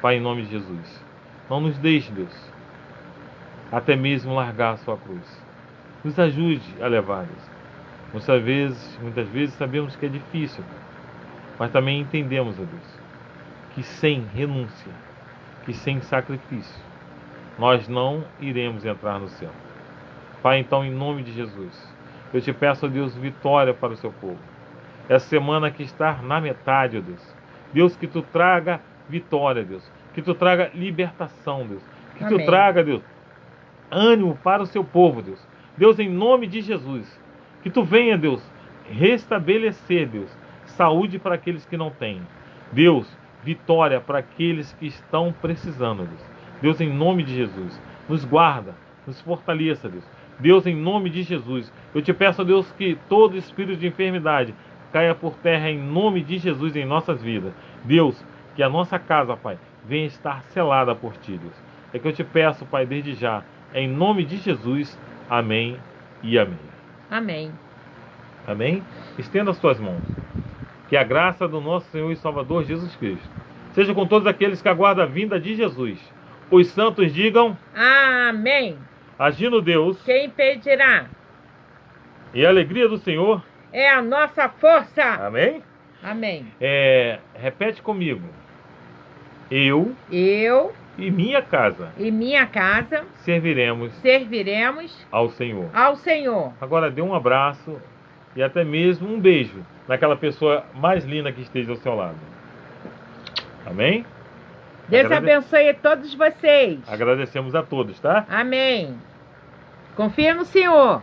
Speaker 1: Pai, em nome de Jesus, não nos deixe, Deus, até mesmo largar a sua cruz. Nos ajude a levar, Deus. Muitas vezes sabemos que é difícil, mas também entendemos, ó Deus, que sem renúncia, que sem sacrifício, nós não iremos entrar no céu. Pai, então, em nome de Jesus, eu te peço, ó Deus, vitória para o seu povo. Essa semana que está na metade, ó Deus, Deus, que Tu traga vitória, Deus, que Tu traga libertação, Deus, Que
Speaker 2: Amém.
Speaker 1: tu traga, Deus, ânimo para o seu povo, Deus. Deus, em nome de Jesus, que tu venha, Deus, restabelecer, Deus, saúde para aqueles que não têm. Deus, vitória para aqueles que estão precisando, Deus. Deus, em nome de Jesus, nos guarda, nos fortaleça, Deus. Deus, em nome de Jesus, eu te peço, Deus, que todo espírito de enfermidade caia por terra em nome de Jesus em nossas vidas. Deus, que a nossa casa, Pai, venha estar selada por Ti, Deus. É que eu te peço, Pai, desde já, em nome de Jesus, amém e amém.
Speaker 2: Amém.
Speaker 1: Amém? Estenda as suas mãos. Que a graça do nosso Senhor e Salvador Jesus Cristo seja com todos aqueles que aguardam a vinda de Jesus. Os santos digam,
Speaker 2: Amém.
Speaker 1: agindo Deus,
Speaker 2: Quem impedirá?
Speaker 1: e a alegria do Senhor,
Speaker 2: É a nossa força.
Speaker 1: amém?
Speaker 2: Amém.
Speaker 1: Repete comigo. Eu
Speaker 2: Eu
Speaker 1: e minha casa
Speaker 2: e minha casa
Speaker 1: serviremos
Speaker 2: serviremos
Speaker 1: ao Senhor.
Speaker 2: ao Senhor.
Speaker 1: Agora dê um abraço e até mesmo um beijo naquela pessoa mais linda que esteja ao seu lado. Amém?
Speaker 2: Deus abençoe todos vocês.
Speaker 1: Agradecemos a todos, tá?
Speaker 2: Amém. Confia no Senhor.